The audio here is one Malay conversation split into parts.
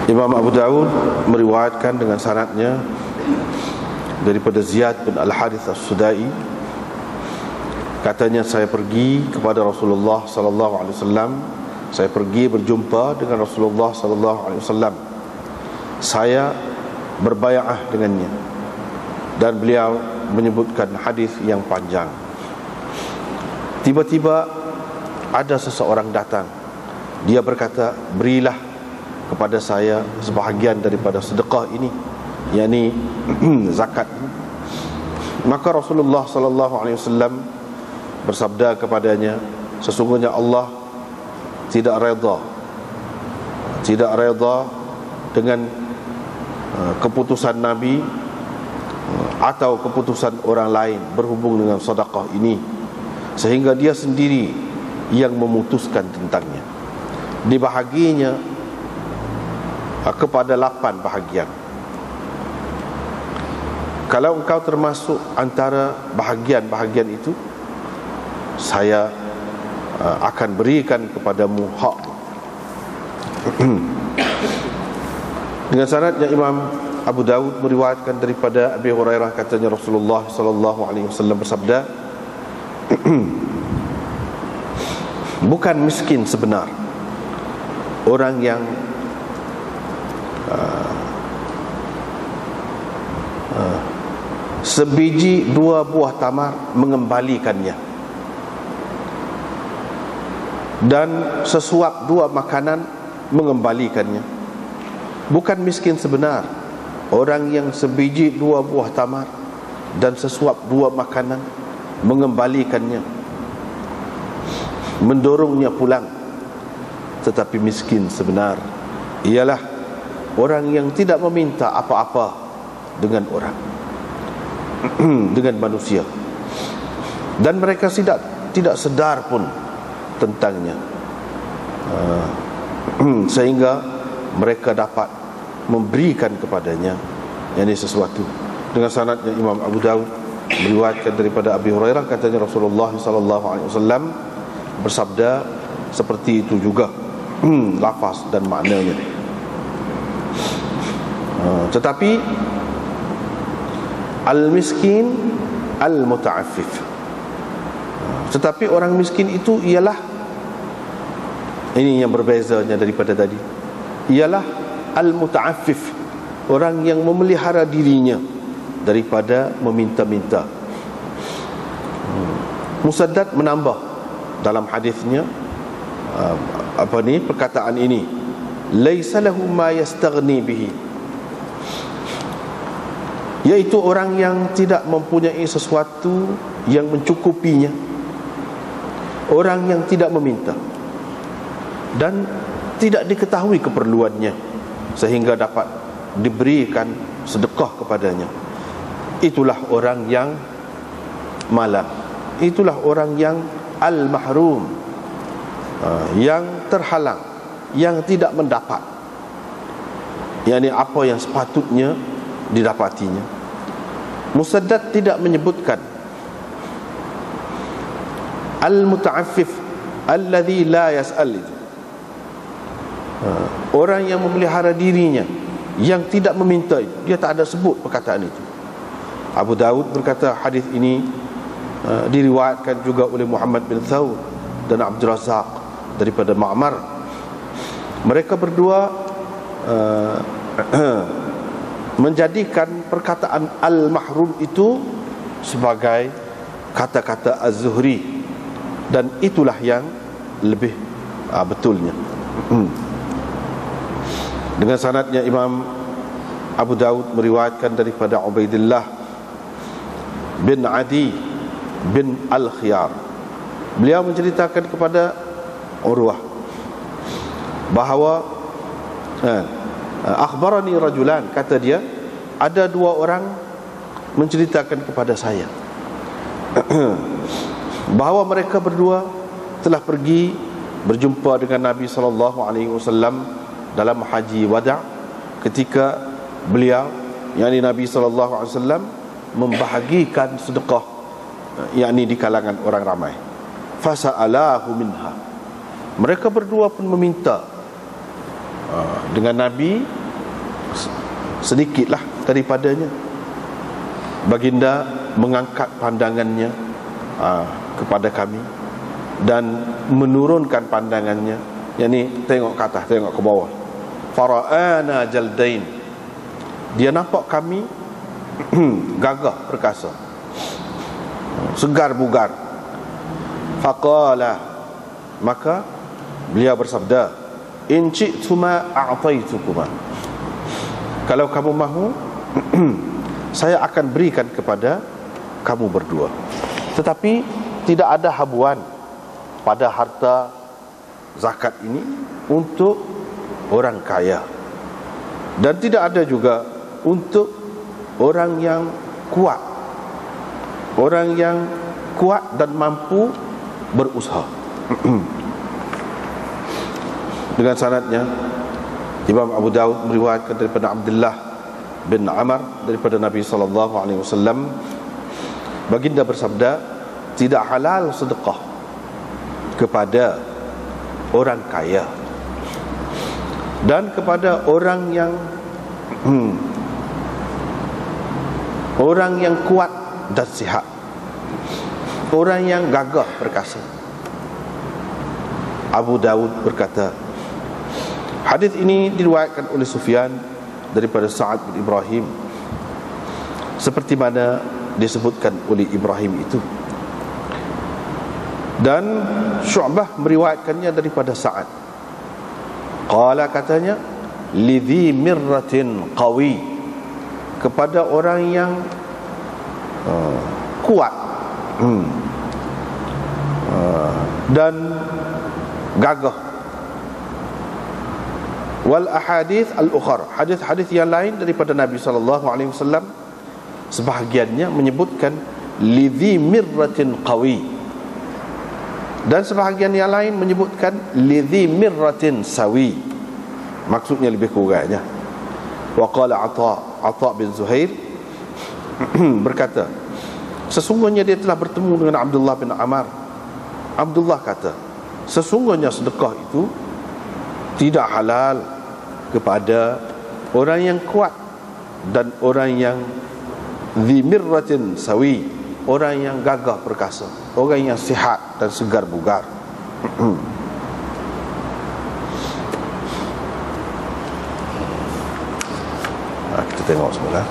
Imam Abu Dawud meriwayatkan dengan sanadnya daripada Ziyad bin Al-Harith As-Sudai, katanya saya pergi kepada Rasulullah sallallahu alaihi wasallam. Saya pergi berjumpa dengan Rasulullah sallallahu alaihi wasallam. Saya berbai'ah dengannya dan beliau menyebutkan hadis yang panjang. Tiba-tiba ada seseorang datang. Dia berkata, berilah kepada saya sebahagian daripada sedekah ini, yakni zakat. Maka Rasulullah sallallahu alaihi wasallam bersabda kepadanya, sesungguhnya Allah tidak redha dengan keputusan Nabi atau keputusan orang lain berhubung dengan sedekah ini, sehingga dia sendiri yang memutuskan tentangnya. Dibahaginya kepada 8 bahagian. Kalau engkau termasuk antara bahagian-bahagian itu, saya akan berikan kepadamu hak. Dengan sanadnya Imam Abu Dawud meriwayatkan daripada Abi Hurairah, katanya Rasulullah sallallahu alaihi wasallam bersabda, bukan miskin sebenar orang yang sebiji 2 buah tamar mengembalikannya, dan sesuap 2 makanan mengembalikannya. Bukan miskin sebenar orang yang sebiji 2 buah tamar dan sesuap 2 makanan mengembalikannya, mendorongnya pulang. Tetapi miskin sebenar ialah orang yang tidak meminta apa-apa dengan orang, dengan manusia, dan mereka tidak sedar pun tentangnya, sehingga mereka dapat memberikan kepadanya yakni sesuatu. Dengan sanadnya Imam Abu Dawud meriwayatkan daripada Abi Hurairah, katanya Rasulullah sallallahu alaihi wasallam bersabda seperti itu juga, lafaz dan maknanya. Tetapi al-miskin al-muta'affif, tetapi orang miskin itu ialah, ini yang berbezanya daripada tadi, ialah al-muta'affif, orang yang memelihara dirinya daripada meminta-minta. Musaddad menambah dalam hadisnya perkataan ini, laisa lahu ma yastaghni bihi, yaitu orang yang tidak mempunyai sesuatu yang mencukupinya, orang yang tidak meminta dan tidak diketahui keperluannya sehingga dapat diberikan sedekah kepadanya. Itulah orang yang malam, itulah orang yang al-mahrum, yang terhalang, yang tidak mendapat yakni apa yang sepatutnya didapatinya. Musaddad tidak menyebutkan al-muta'affif alladhi la yas'al, orang yang memelihara dirinya, yang tidak meminta, dia tak ada sebut perkataan itu. Abu Dawud berkata hadis ini diriwayatkan juga oleh Muhammad bin Thawr dan Abdul Razzaq daripada Ma'mar. Mereka berdua menjadikan perkataan al-mahrum itu sebagai kata-kata Az-Zuhri, dan itulah yang lebih betulnya. Dengan sanadnya Imam Abu Dawud meriwayatkan daripada Ubaidillah bin Adi bin Al-Khiyar. Beliau menceritakan kepada Urwah bahawa akhbarani rajulan, kata dia, ada 2 orang menceritakan kepada saya bahawa mereka berdua telah pergi berjumpa dengan Nabi sallallahu alaihi wasallam dalam haji wada' ketika beliau, yakni Nabi sallallahu alaihi wasallam, membahagikan sedekah yakni di kalangan orang ramai. Fasa'alahu minha, mereka berdua pun meminta Dengan Nabi sedikitlah daripadanya. Baginda mengangkat pandangannya kepada kami dan menurunkan pandangannya, yakni tengok ke atas, tengok ke bawah. Fara'ana jaldain, dia nampak kami gagah perkasa, segar bugar. Faqala, maka beliau bersabda, in syi'tuma a'taitukuma, kalau kamu mahu saya akan berikan kepada kamu berdua. Tetapi tidak ada habuan pada harta zakat ini untuk orang kaya, dan tidak ada juga untuk orang yang kuat, orang yang kuat dan mampu berusaha. Dengan sanadnya Imam Abu Daud meriwayatkan daripada Abdullah bin Amr daripada Nabi SAW, baginda bersabda, tidak halal sedekah kepada orang kaya dan kepada orang yang kuat dan sihat, orang yang gagah perkasa. Abu Dawud berkata, hadis ini diriwayatkan oleh Sufyan daripada Sa'ad bin Ibrahim, seperti mana disebutkan oleh Ibrahim itu, dan Syu'bah meriwayatkannya daripada Sa'ad. Qala, katanya, lidhi mirratin qawi, kepada orang yang kuat dan gagah. Wal ahadith al-ukhar, hadis-hadis yang lain daripada Nabi SAW, sebahagiannya menyebutkan lidhi mirratin qawi, dan sebahagian yang lain menyebutkan lidhi mirratin sawi, maksudnya lebih kurangnya. Wa qala Atha bin Zuhair berkata, sesungguhnya dia telah bertemu dengan Abdullah bin Amr. Abdullah kata, sesungguhnya sedekah itu tidak halal kepada orang yang kuat dan orang yang dhi mirratin sawi, orang yang gagah perkasa, orang yang sihat dan segar bugar. Kita tengok sebelah.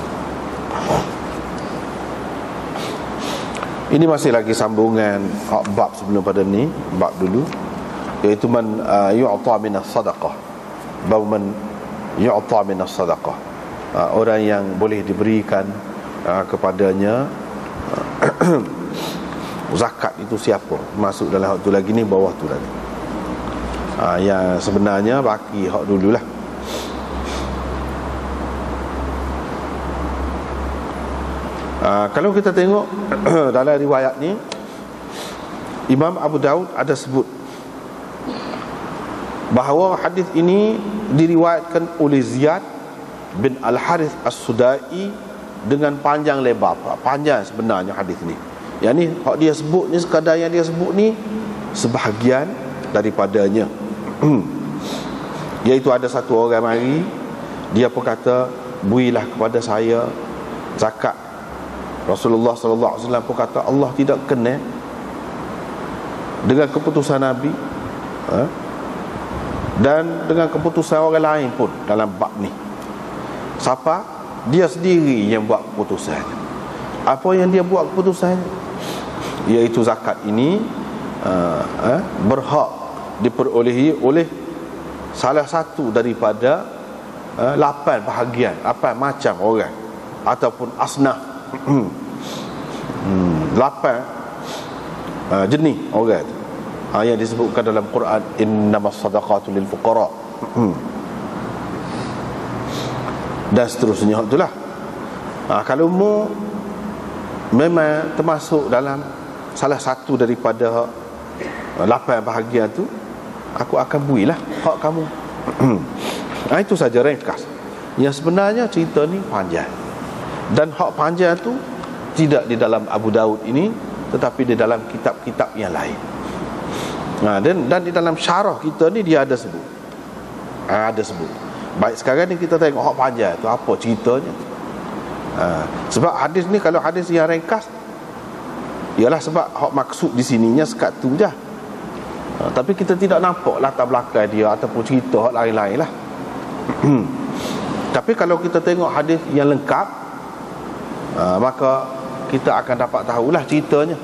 Ini masih lagi sambungan bab sebelum pada ni, bab dulu, iaitu man yu'ta minas sadaqah, bab man yu'ta minas sadaqah, orang yang boleh diberikan kepadanya zakat itu siapa. Masuk dalam hak tu lagi ni, bawah tu lagi. Yang sebenarnya baki hak dululah. Kalau kita tengok dalam riwayat ni, Imam Abu Daud ada sebut bahawa hadis ini diriwayatkan oleh Ziyad bin Al-Harith As-Sudai dengan panjang lebar. Panjang sebenarnya hadis ni. Yang ni hak dia sebut ni, sekadar yang dia sebut ni sebahagian daripadanya. Iaitu ada satu orang mari, dia pun kata, berilah kepada saya zakat. Rasulullah SAW pun kata, Allah tidak kena dengan keputusan Nabi, dan dengan keputusan orang lain pun dalam bab ni. Siapa? Dia sendiri yang buat keputusan. Apa yang dia buat keputusan? Iaitu zakat ini berhak diperolehi oleh salah satu daripada 8 bahagian, 8 macam orang ataupun asnaf, 8 jenis orang yang disebutkan dalam Quran, innamas sadaqatu lil fuqara, dan seterusnya. Itulah. Kalau mu memang termasuk dalam salah satu daripada 8 bahagian tu, aku akan berilah hak kamu. Itu saja ringkas. Yang sebenarnya cerita ni panjang, dan hak panjang tu tidak di dalam Abu Daud ini, tetapi di dalam kitab-kitab yang lain. Dan di dalam syarah kita ni dia ada sebut. Ada sebut. Baik, sekarang ni kita tengok hak panjang tu apa ceritanya. Sebab hadis ni, kalau hadis yang ringkas, ialah sebab hak maksud di sininya sekat tu je. Tapi kita tidak nampak latar belakang dia ataupun cerita hak lain-lain lah. Tapi kalau kita tengok hadis yang lengkap, maka kita akan dapat tahulah ceritanya,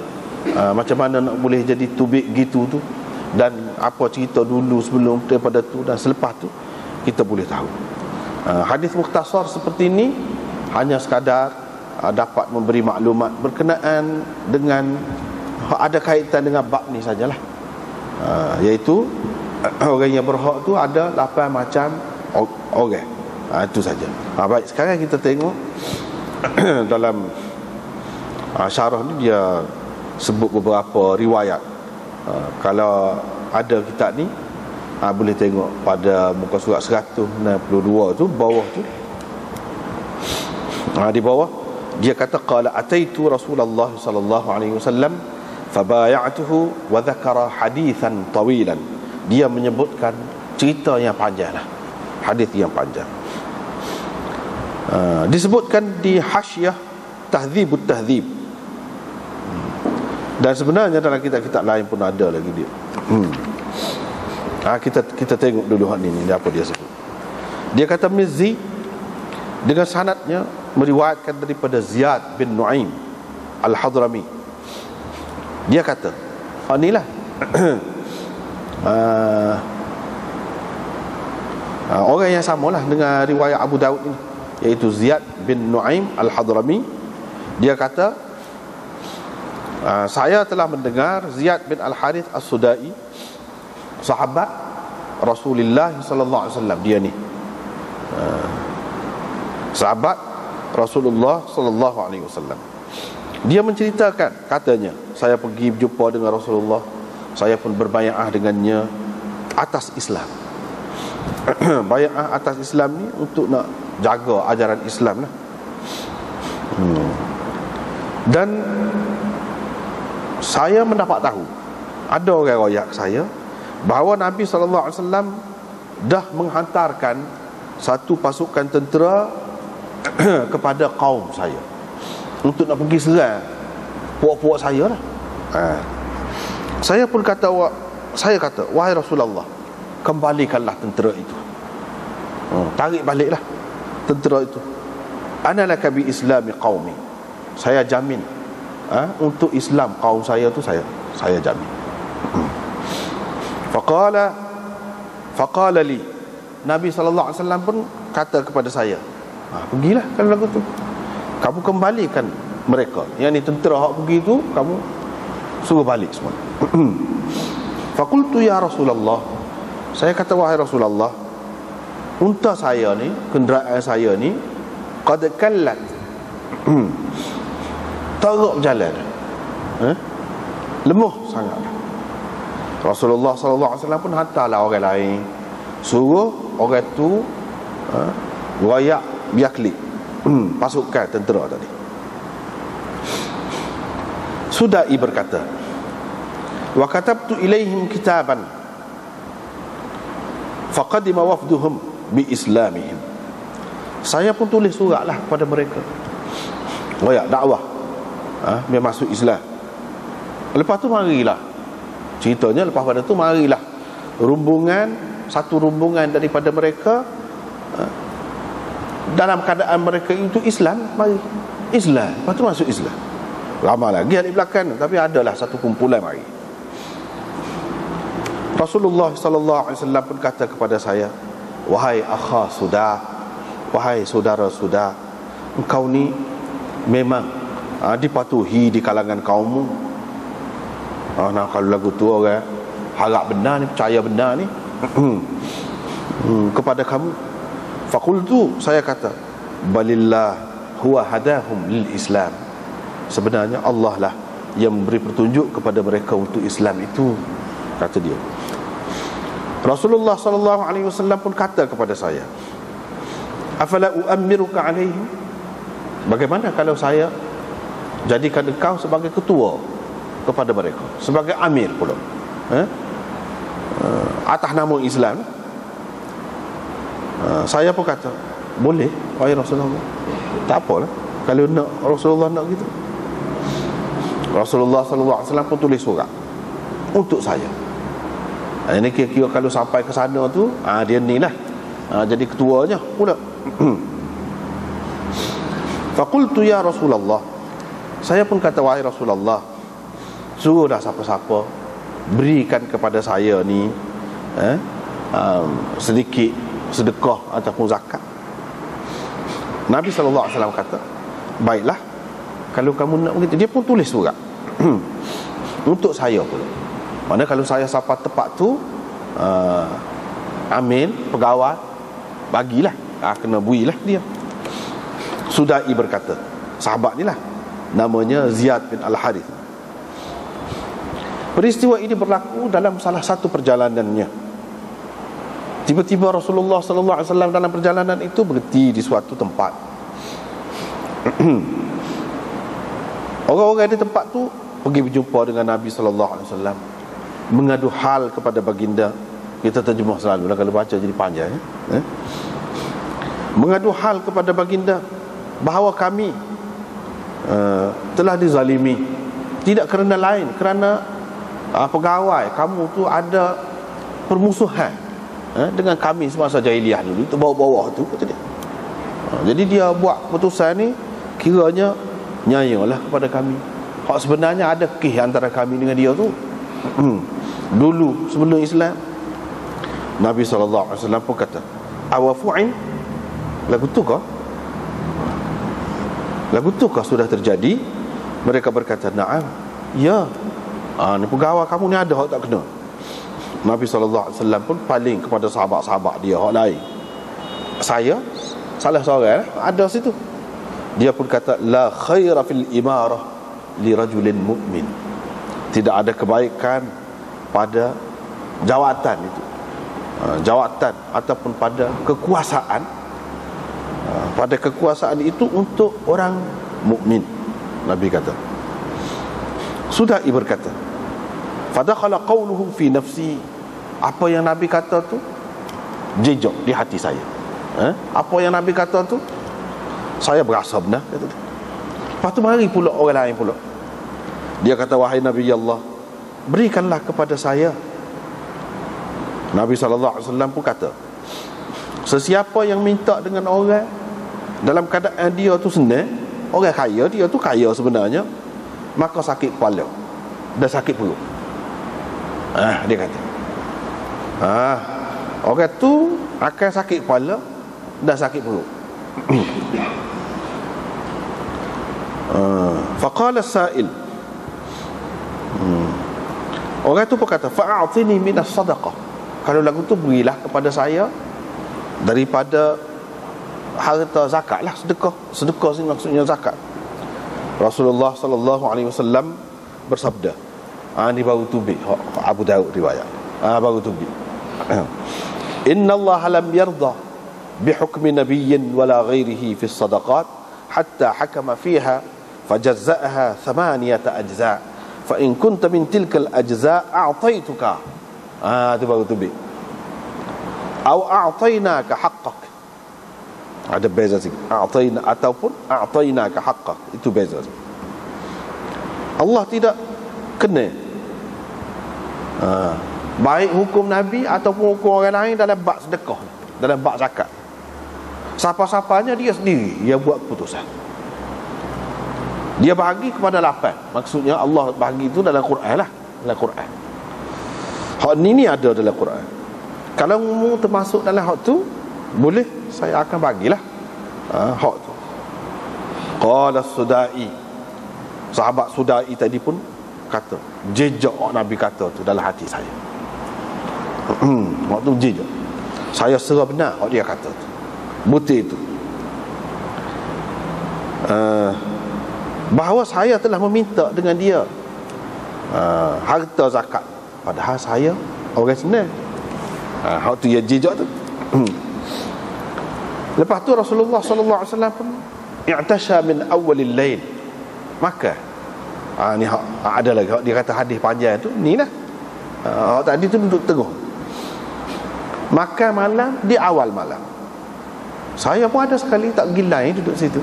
macam mana nak boleh jadi tubik gitu tu, dan apa cerita dulu sebelum daripada tu dan selepas tu, kita boleh tahu. Hadis mukhtasar seperti ini hanya sekadar dapat memberi maklumat berkenaan dengan ada kaitan dengan bab ni sajalah. Iaitu orang yang berhak tu ada 8 macam orang. Itu saja. Baik, sekarang kita tengok dalam syarah ni dia sebut beberapa riwayat. Kalau ada kitab ni, boleh tengok pada muka surat 162 tu, bawah tu. Di bawah dia kata, qala ataitu Rasulullah sallallahu alaihi wasallam fabaya'tuhu wa dzakara hadithan tawilan. Dia menyebutkan cerita yang panjang lah, hadis yang panjang. Disebutkan di Hasyiah Tahdzibut Tahdzib, dan sebenarnya dalam kitab-kitab lain pun ada lagi dia. Kita tengok dulu hal ini apa dia sebut. Dia kata Mizzi dengan sanadnya meriwayatkan daripada Ziyad bin Nu'aim Al-Hadrami. Dia kata, inilah orang yang samalah dengan riwayat Abu Daud ini, iaitu Ziyad bin Nu'aim Al-Hadrami. Dia kata, saya telah mendengar Ziyad bin Al-Harith As-Sudai, sahabat Rasulullah sallallahu alaihi wasallam. Dia ni sahabat Rasulullah sallallahu alaihi wasallam. Dia menceritakan, katanya, saya pergi berjumpa dengan Rasulullah, saya pun berbay'ah dengannya atas Islam. Bay'ah atas Islam ni untuk nak jaga ajaran Islam lah. Dan saya mendapat tahu, ada orang royak saya, bahawa Nabi SAW dah menghantarkan satu pasukan tentera kepada kaum saya untuk nak pergi serang puak-puak saya lah. Saya pun kata, saya kata, wahai Rasulullah, kembalikanlah tentera itu. Tarik baliklah tentera itu. Ana laka bi islami qaumi. Saya jamin untuk Islam kaum saya tu, saya jamin. Faqala li, Nabi sallallahu alaihi wasallam pun kata kepada saya, pergilah kalau lagu tu, kamu kembalikan mereka. Yang ni tentera hak pergi tu, kamu suruh balik semua. Faqultu ya Rasulullah, saya kata, wahai Rasulullah, unta saya ni, kenderaan saya ni, qad kallat, teruk berjalan, lemah sangat. Rasulullah sallallahu alaihi wasallam pun hantarlah orang lain, suruh orang tu royak biaklik pasukan tentera tadi. Sudai berkata, wa katabtu ilaihim kitaban faqadima wafduhum bi islamihim. Saya pun tulis suratlah kepada mereka, royak dakwah, biar masuk Islam. Lepas tu marilah, ceritanya lepas pada tu marilah satu rombongan daripada mereka, dalam keadaan mereka itu Islam, mari Islam, lepas tu masuk Islam. Ramai lagi di belakang, tapi adalah satu kumpulan mari. Rasulullah sallallahu alaihi wasallam pun kata kepada saya, wahai akha sudah, wahai saudara-saudara, engkau ni memang dipatuhi di kalangan kaummu. Nah, kalau lagu tu orang harap benar ni, percaya benar ni kepada kamu. Faqultu, saya kata, balillah huwa hadahum lil Islam. Sebenarnya Allah lah yang memberi petunjuk kepada mereka untuk Islam itu, kata dia. Rasulullah sallallahu alaihi wasallam pun kata kepada saya, afala uammiruka alaihim, bagaimana kalau saya jadikan engkau sebagai ketua kepada mereka, sebagai amir pula, atas nama Islam. Saya pun kata, boleh wahai Rasulullah, tak apalah kalau nak Rasulullah nak gitu. Rasulullah sallallahu alaihi wasallam pun tulis surat untuk saya. Ini kira-kira kalau sampai ke sana tu, dia ni lah jadi ketuanya pula. Faqultu ya Rasulullah, saya pun kata wahai Rasulullah, suruhlah siapa-siapa berikan kepada saya ni sedikit sedekah ataupun zakat. Nabi SAW kata, baiklah kalau kamu nak begitu. Dia pun tulis surat untuk saya pula. Mana kalau saya sampai tempat tu, amil, pegawai, bagilah, kena builah dia. Sudai berkata, sahabat ni lah, namanya Ziyad bin Al-Harith. Peristiwa ini berlaku dalam salah satu perjalanannya. Tiba-tiba Rasulullah sallallahu alaihi wasallam dalam perjalanan itu berhenti di suatu tempat. Orang-orang di tempat tu pergi berjumpa dengan Nabi sallallahu alaihi wasallam, mengadu hal kepada baginda. Kita terjemah selalu kalau baca jadi panjang Mengadu hal kepada baginda bahawa kami telah dizalimi, tidak kerana lain, kerana pegawai kamu tu ada permusuhan dengan kami semasa jahiliah dulu, itu bawah-bawah tu kata dia. Jadi dia buat keputusan ni kiranya nyayalah kepada kami. Hak sebenarnya ada kih antara kami dengan dia tu. Dulu sebelum Islam, Nabi SAW pun kata, awafu'in, lagu tukah sudah terjadi? Mereka berkata, na'am, ya, ni pegawai kamu ni ada hak tak kena. Nabi SAW pun paling kepada sahabat-sahabat dia hak lain. Saya salah seorang ada situ. Dia pun kata, la khaira fil imarah li rajulin mu'min. Tidak ada kebaikan pada jawatan itu, jawatan ataupun pada kekuasaan, pada kekuasaan itu untuk orang mukmin. Nabi kata. Sudah berkata, fadakhala qawluhu fi nafsi. Apa yang Nabi kata tu jejak di hati saya. Apa yang Nabi kata tu saya berasa benar, kata dia. Lepas tu mari pula orang lain pula. Dia kata, wahai Nabi Allah, berikanlah kepada saya. Nabi SAW pun kata, sesiapa yang minta dengan orang dalam keadaan dia tu senang, orang kaya, dia tu kaya sebenarnya, maka sakit kepala dan sakit perut. Dia kata, orang tu akan sakit kepala dan sakit perut. Faqala as-sa'il, orang tu berkata, fa'atini minas sadaqah. Kalau lagu tu berilah kepada saya daripada harta zakat lah, sedekah. Sedekah sini maksudnya zakat. Rasulullah sallallahu alaihi wasallam bersabda, ini baru tubi Abu Daud riwayat, baru tubi. Inna Allah lam yarda bihukmi nabiyyin wala ghairihi fi sadaqat hatta hakama fiha fajazza'aha 8 ajza' fa in kunta min tilka al-ajza' a'taytuka. Itu baru tubi. Au a'tainaka haqqak. Ada beza sikit. A'tayna ataupun a'tainaka haqqak. Itu beza. Allah tidak kena baik hukum Nabi ataupun hukum orang lain dalam bab sedekah, dalam bab zakat. Siapa-siapanya dia sendiri yang buat keputusan. Dia bahagi kepada 8. Maksudnya Allah bahagi itu dalam Quran lah, dalam Quran. Hak ni ada dalam Quran. Kalau mu termasuk dalam hak tu, boleh saya akan bagilah hak tu. Qala Sudai, sahabat Sudai tadi pun kata, jejak Nabi kata tu dalam hati saya. Waktu jejak, saya serah benar hak dia kata tu, betul itu. Bahawa saya telah meminta dengan dia harta zakat, padahal saya orang senang. Hak tu ya jejak tu. Lepas tu Rasulullah sallallahu alaihi wasallam pun i'tasha min awwalil lail. Maka ni ada lagi dia kata hadis panjang tu ni lah. Tadi tu duduk tengah. Maka malam di awal malam. Saya pun ada sekali tak gilai duduk situ.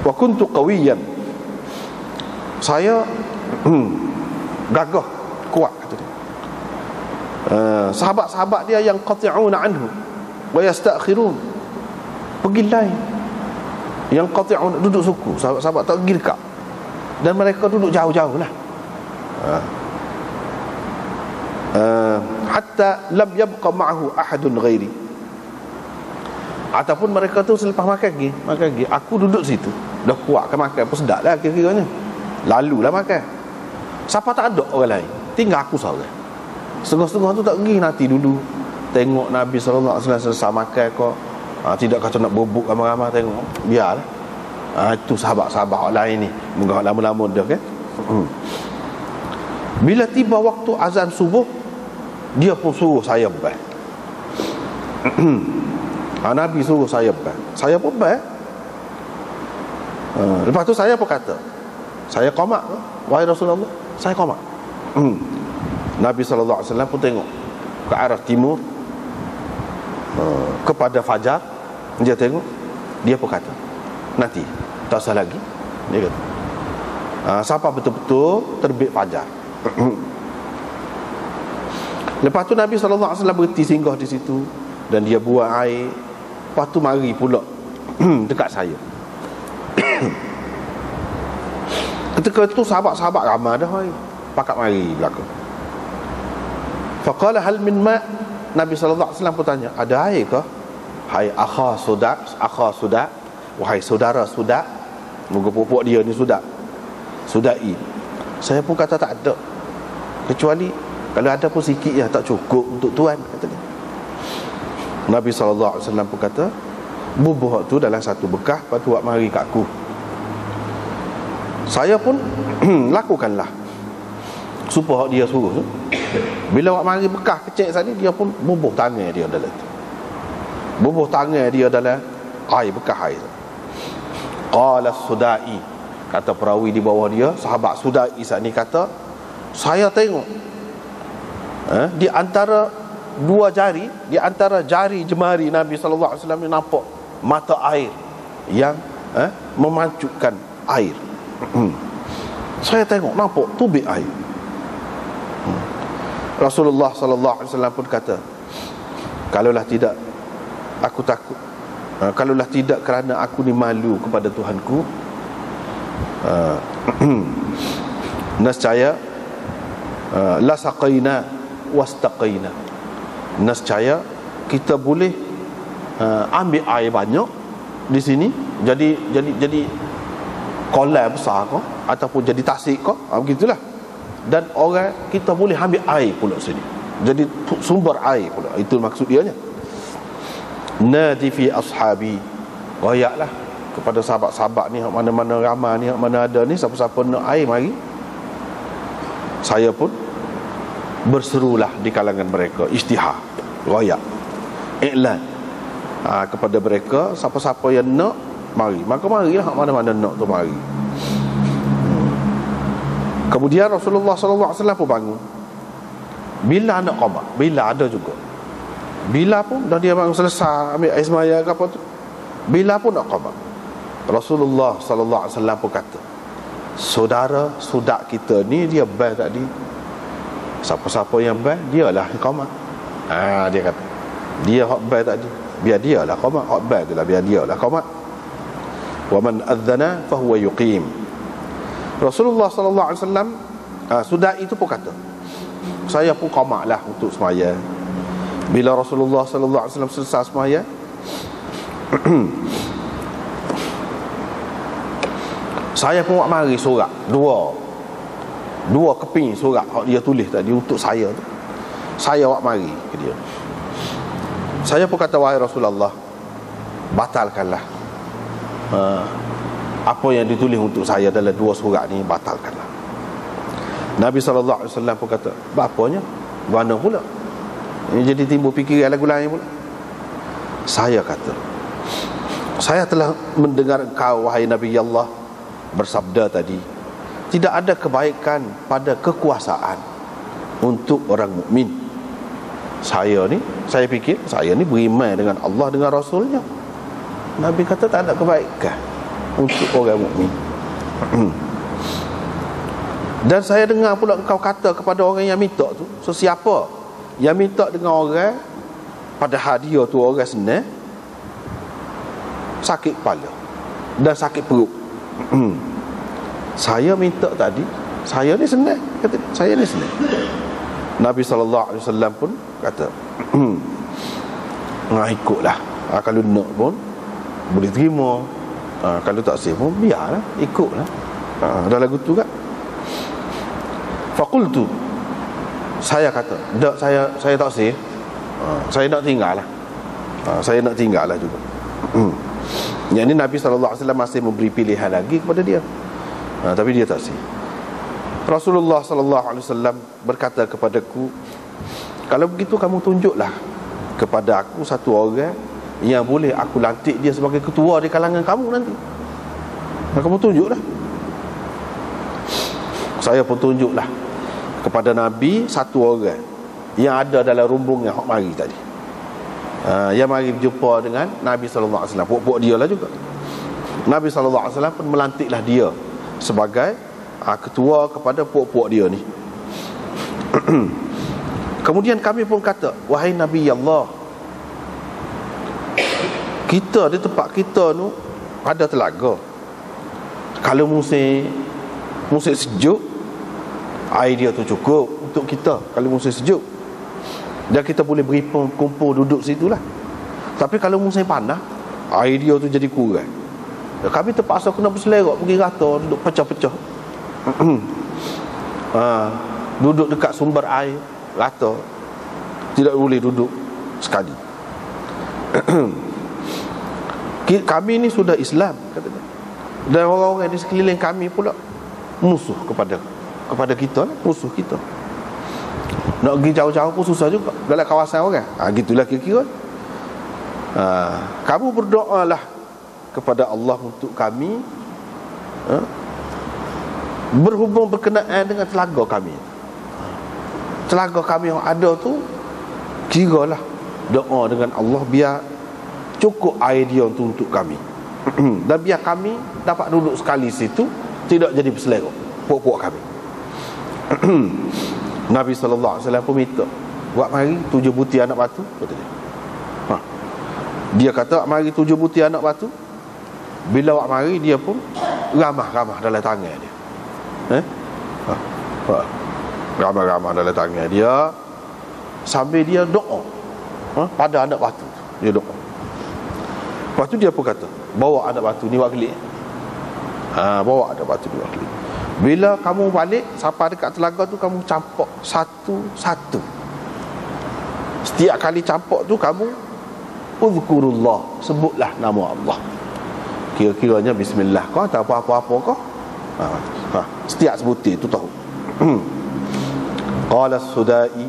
Wa kuntu qawiyan. Saya gagah, kuat kata dia. Sahabat-sahabat dia yang qati'una anhu wa yastakhirun, pergi lain. Yang qati'un duduk suku, sahabat-sahabat tak pergi dekat, dan mereka duduk jauh-jauh lah. Hatta lam yabqa ma'ahu ahadun ghairi. Ataupun mereka tu selepas makan lagi, aku duduk situ, dah kuat kan makan, pun sedap lah kira-kiranya, lalulah makan. Siapa tak ada orang lain, tinggal aku seorang. Setengah-setengah tu tak pergi, nanti dulu tengok Nabi SAW selesai makan kau. Tidak kata nak bubuk ramai-ramai, tengok, biarlah. Itu sahabat-sahabat lain ni, moga lama-lama dah kan. Bila tiba waktu azan subuh, dia pun suruh saya bal. Nabi suruh saya bal, saya pun bal. Lepas tu saya pun kata, saya qamat, wahai Rasulullah, saya qamat. Nabi SAW pun tengok ke arah timur, kepada fajar. Dia tengok, dia pun kata, nanti tak usah lagi, dia kata, sampai betul-betul terbit fajar. Lepas tu Nabi SAW berhenti singgah di situ, dan dia buat air. Lepas tu mari pula dekat saya. Ketika itu sahabat-sahabat ramai dah, pakat mari belakang. Faqala hal min ma'. Nabi SAW pun tanya, ada air ke? Hai akha sudak, wahai saudara sudak. Moga puak dia ni sudak, sudai. Saya pun kata tak ada, kecuali kalau ada pun sikit ya, tak cukup untuk tuan, kata dia. Nabi SAW pun kata, bubuh tu dalam satu bekas, lepas tu awak mari kat aku. Saya pun lakukanlah supaya dia suruh tu. Bila awak mari bekas kecil tadi, dia pun bubuh tangan dia dalam tu, bubuh tangan dia dalam air, bekas air. Qala Sudai, kata perawi di bawah dia, sahabat Sudai saat ni kata, saya tengok di antara dua jari, di antara jari jemari Nabi SAW ni, nampak mata air yang memancupkan air. Saya tengok, nampak tubik air. Rasulullah SAW pun kata, kalaulah tidak aku takut, kalaulah tidak kerana aku ni malu kepada Tuhanku, nescaya lasaqaina wastaqaina, nescaya kita boleh ambil air banyak di sini, jadi kolam besar kau, ataupun jadi tasik kau, begitulah. Dan orang kita boleh ambil air pula sini, jadi sumber air pula. Itu maksud dia nya. Nadi fi ashabi, royaklah kepada sahabat-sahabat ni, mana-mana ramai ni, mana ada ni, siapa-siapa nak air mari. Saya pun berserulah di kalangan mereka, isytihar, royak, iklan kepada mereka, siapa-siapa yang nak mari, maka marilah, mana-mana nak tu mari. Kemudian Rasulullah SAW pun bangun. Bila nak qamat, bila ada juga, bila pun dah dia bangun selesai ambil air semaya ke apa tu, bila pun nak qamat, Rasulullah SAW pun kata, saudara sudak kita ni dia bal tadi, siapa-siapa yang bal, dialah yang qamat. Dia kata, dia hak bal tadi, biar dialah qamat, hak bal tu lah, biar dialah qamat. Wa man adzana fa huwa yuqim. Rasulullah SAW sudah itu pun kata, saya pun qamatlah untuk semaya. Bila Rasulullah SAW selesai semaya, saya pun mari surat dua keping surat yang dia tulis tadi untuk saya tu, saya awak mari ke dia. Saya pun kata, wahai Rasulullah, batalkanlah apa yang ditulis untuk saya dalam dua surat ni, batalkanlah. Nabi SAW pun kata, bapanya mana pula ini jadi timbul fikiran lagu lain pula. Saya kata, saya telah mendengar engkau wahai Nabi Allah bersabda tadi, tidak ada kebaikan pada kekuasaan untuk orang mukmin. Saya fikir saya ni beriman dengan Allah, dengan Rasulnya. Nabi kata tak ada kebaikan untuk orang mukmin. Dan saya dengar pula engkau kata kepada orang yang minta tu, sesiapa yang minta dengan orang, padahal dia tu orang senang, sakit kepala dan sakit perut. Saya minta tadi, saya ni senang, kata saya ni senang. Nabi SAW pun kata, ikutlah. Kalau nak pun boleh terima, kalau tak sih pun biarlah, ikutlah. Dah lagu tu kan. Faqultu, saya kata, tak, saya tak sih, saya nak tinggal lah. Saya nak tinggal lah juga. Yang ini Nabi SAW masih memberi pilihan lagi kepada dia, tapi dia tak sih. Rasulullah SAW berkata kepadaku, kalau begitu kamu tunjuklah kepada aku satu orang yang boleh aku lantik dia sebagai ketua di kalangan kamu nanti. Kamu tunjuklah. Saya pun tunjuklah kepada Nabi satu orang yang ada dalam rombongan hak mari tadi, yang mari berjumpa dengan Nabi SAW. Puak-puak dia lah juga. Nabi SAW pun melantiklah dia sebagai ketua kepada puak-puak dia ni. Kemudian kami pun kata, wahai Nabi Allah, kita di tempat kita tu ada telaga. Kalau musim sejuk, air dia tu cukup untuk kita kalau musim sejuk, dan kita boleh beri kumpul duduk situ lah. Tapi kalau musim panas, air dia tu jadi kurang. Kami terpaksa kena berselerak pergi rata, duduk pecah-pecah. Duduk dekat sumber air rata, tidak boleh duduk sekali. Kami ni sudah Islam, kata dia, dan orang-orang di sekeliling kami pula musuh kepada kita, musuh kita. Nak pergi jauh-jauh pun susah juga dalam kawasan orang. Gitulah kira-kira. Kamu berdoalah kepada Allah untuk kami, berhubung berkenaan dengan telaga kami. Telaga kami yang ada tu, kiralah doa dengan Allah biar cukup air dia tu untuk kami. Dan biar kami dapat duduk sekali situ, tidak jadi berselerak puak-puak kami. Nabi SAW pun minta, buat mari 7 butir anak batu, kata dia. Dia kata mari 7 butir anak batu. Bila buat mari, dia pun ramah-ramah dalam tangan dia. Ramah-ramah dalam tangan dia, sambil dia doa pada anak batu. Dia doa. Lepas tu dia pun kata, bawa anak batu ni buat kelik. Bawa anak batu ni buat kelik. Bila kamu balik sampai dekat telaga tu, kamu campak satu-satu. Setiap kali campak tu kamu uzkurullah, sebutlah nama Allah. Kira-kiranya bismillah kau atau apa-apa kau. Setiap sebutir tu tahu. Qala Sudai,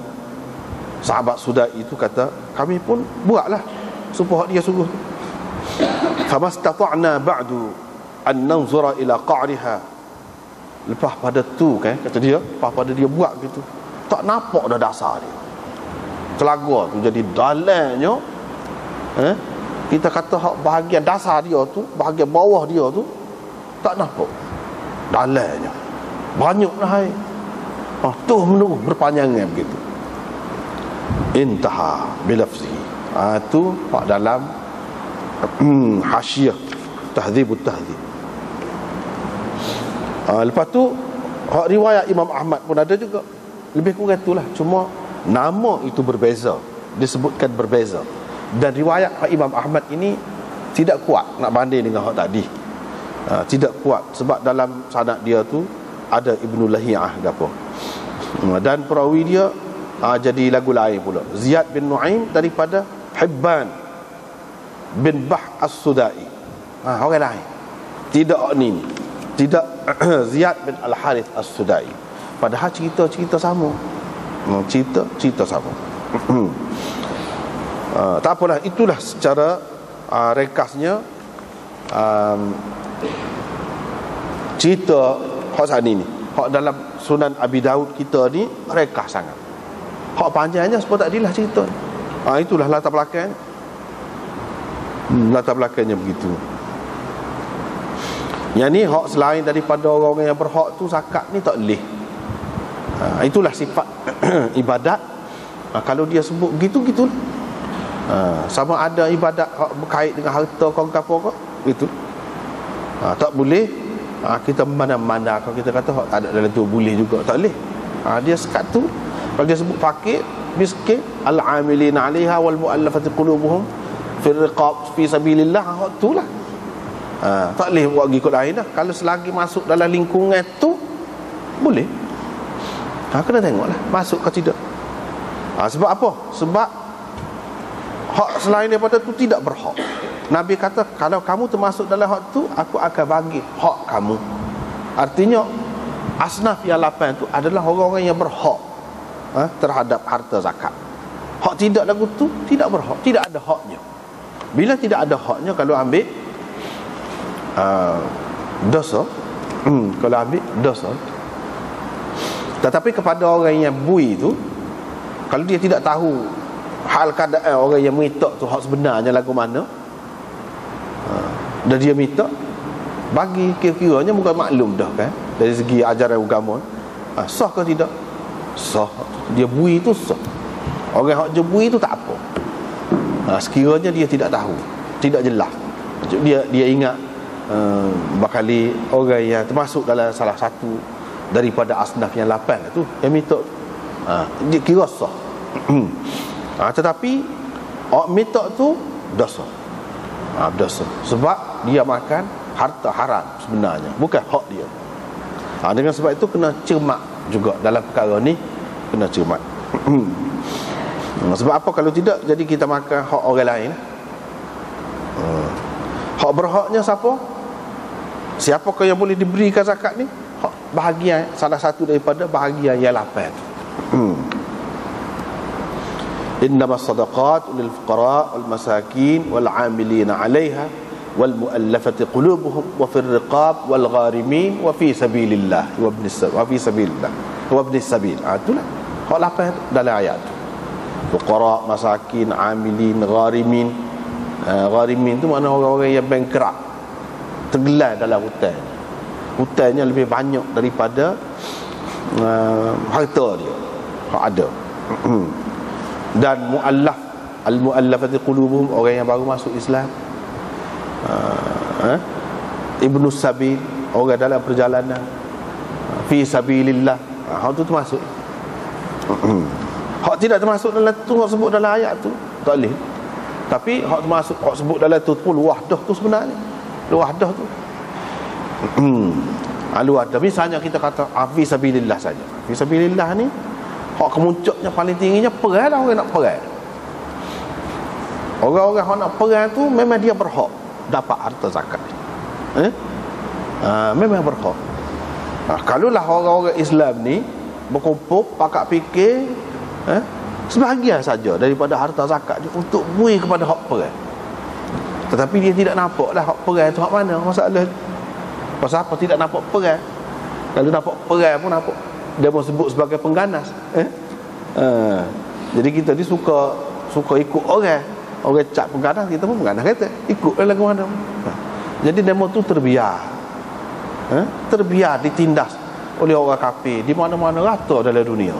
sahabat Sudai itu kata, kami pun buatlah supaya dia suruh. Famastata'na ba'du an nanzura ila qa'riha. Lepas pada tu kan, kata dia, lepas pada dia buat gitu, tak nampak dah dasar dia. Telaga tu jadi dalamnya, kita kata hak bahagian dasar dia tu, bahagian bawah dia tu tak nampak, dalamnya banyaklah air. Tu menurut berpanjangan begitu. Intaha bilafzihi. Tu hak dalam Hasyiah Tahdzibut Tahdzib. Lepas tu hak riwayat Imam Ahmad pun ada juga, lebih kurang itulah, cuma nama itu berbeza, disebutkan berbeza. Dan riwayat hak Imam Ahmad ini tidak kuat nak banding dengan hak tadi. Tidak kuat sebab dalam sanad dia tu ada Ibnu Lahiyah ke apa. Dan perawi dia jadi lagu lain pula, Ziyad bin Nu'aim daripada Hibban bin Bah As-Sudai. Orang lain, tidak ni, tidak Ziyad bin Al-Harith As-Sudai. Padahal cerita-cerita sama, cerita sama. Tak apalah, itulah secara rekasnya cerita hak ni. Hak dalam Sunan Abi Daud kita ni rekas sangat. Hak panjangnya sebab tak adilah cerita. Itulah latar belakang. Latar belakangnya begitu. Yang ni hak selain daripada orang-orang yang berhak tu, zakat ni tak boleh. Itulah sifat ibadat. Kalau dia sebut begitu, sama ada ibadat berkait dengan harta kau apa gitu. Tak boleh. Kita mana-mana kalau kita kata hak ada dalam tu boleh juga, tak boleh. Dia sekat tu. Kalau dia sebut fakir, miskin, al-amilina 'alaiha wal mu'allafati qulubuhum fi riqab fi sabilillah, hak tu lah. Tak boleh buat ikut lain dah. Kalau selagi masuk dalam lingkungan tu boleh. Kena tengoklah masuk ke tidak. Sebab apa? Sebab hak selain daripada tu tidak berhak. Nabi kata, kalau kamu termasuk dalam hak tu, aku akan bagi hak kamu. Artinya asnaf yang 8 tu adalah orang-orang yang berhak terhadap harta zakat. Hak tidak lagu tu tidak berhak, tidak ada haknya. Bila tidak ada haknya, kalau ambil dosa, kalau ambil dosa. Tetapi kepada orang yang bui tu, kalau dia tidak tahu hal keadaan orang yang minta tu hak sebenarnya lagu mana, dan dia minta, bagi kira-kiranya bukan maklum dah kan, dari segi ajaran agama, sah ke tidak? Sah. Dia bui tu sah. Orang hak je bui tu tak apa. Sekiranya dia tidak tahu, tidak jelas, dia ingat bakali orang yang termasuk dalam salah satu daripada asnaf yang 8 tu yang minta, dia kira sah. Tetapi orang minta tu dosa. Dosa sebab dia makan harta haram sebenarnya, bukan hak dia. Dengan sebab itu kena cermat juga dalam perkara ni, kena cermat. Sebab apa? Kalau tidak, jadi kita makan hak orang lain. Hak berhaknya siapa? Siapakah yang boleh diberikan zakat ni? Hak bahagian, salah satu daripada bahagian yang 8 tu. Innamas sadaqat lil fuqara wal masakin wal 'amilina 'alaiha wal mu'allafati qulubuhum wa fir riqab wal gharimin wa fi sabilillah wa fi sabilillah wa ibnis sabil. Itulah hak 8 dalam ayat tu. Fuqara, masakin, 'amilin, gharimin. Gharimin tu makna orang-orang yang bankrupt, tergelar dalam hutan. Hutannya lebih banyak daripada harta dia, hak ada. Dan mu'allaf, al-mu'allafati qulubuhum, orang yang baru masuk Islam. Ibnu sabil, orang dalam perjalanan. Fi sabilillah, hak tu termasuk. Hak tidak termasuk dalam tu, hak sebut dalam ayat tu tak boleh. Tapi hak termasuk, hak sebut dalam tu pun wahdah tu sebenarnya. Wahdah tu wahdah. Misalnya kita kata fi sabilillah saja. Fi sabilillah ni hak kemuncaknya paling tingginya perang lah, orang nak perang. Orang-orang yang nak perang tu memang dia berhak dapat harta zakat. Memang berhak. Kalaulah orang-orang Islam ni berkumpul pakak fikir, sebahagian saja daripada harta zakat dia untuk beri kepada hak perang. Tetapi dia tidak nampak lah hak perang tu hak mana. Masalah pasal apa tidak nampak perang? Kalau nampak perang pun nampak dia mau sebut sebagai pengganas. Jadi kita ni suka ikut orang cap pengganas, kita pun pengganas kata ikut lagu mana. Jadi demo tu terbiar ditindas oleh orang kafir di mana-mana, rata dalam dunia.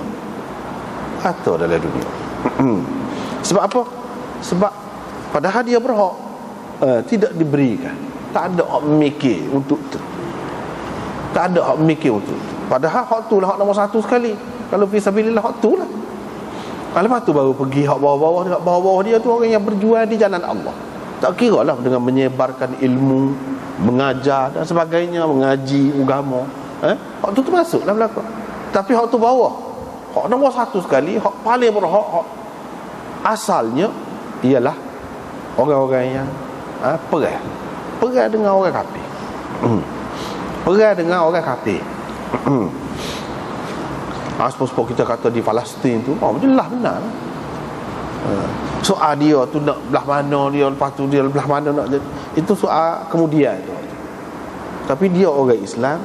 Sebab apa? Sebab padahal dia berhak, tidak diberikan. Tak ada hak mikir untuk tu. Tak ada hak mikir untuk tu. Padahal hak tu lah hak nombor 1 sekali. Kalau fi sabilillah, hak tu lah. Lepas tu baru pergi hak bawah-bawah dia. Bawah-bawah dia tu orang yang berjual di jalan Allah. Tak kira lah dengan menyebarkan ilmu, mengajar dan sebagainya, mengaji agama. Hak tu termasuk dalam belakang. Tapi hak tu bawah, hak nombor 1 sekali, hak paling berhak, hak asalnya ialah orang-orang yang perang dengan orang kafir. Perang dengan orang kafir. Sepuluh kita kata di Palestin tu, jelas benar. Soal dia tu nak belah mana dia, lepas tu dia belah mana nak jadi, itu soal kemudian tu. Tapi dia orang Islam,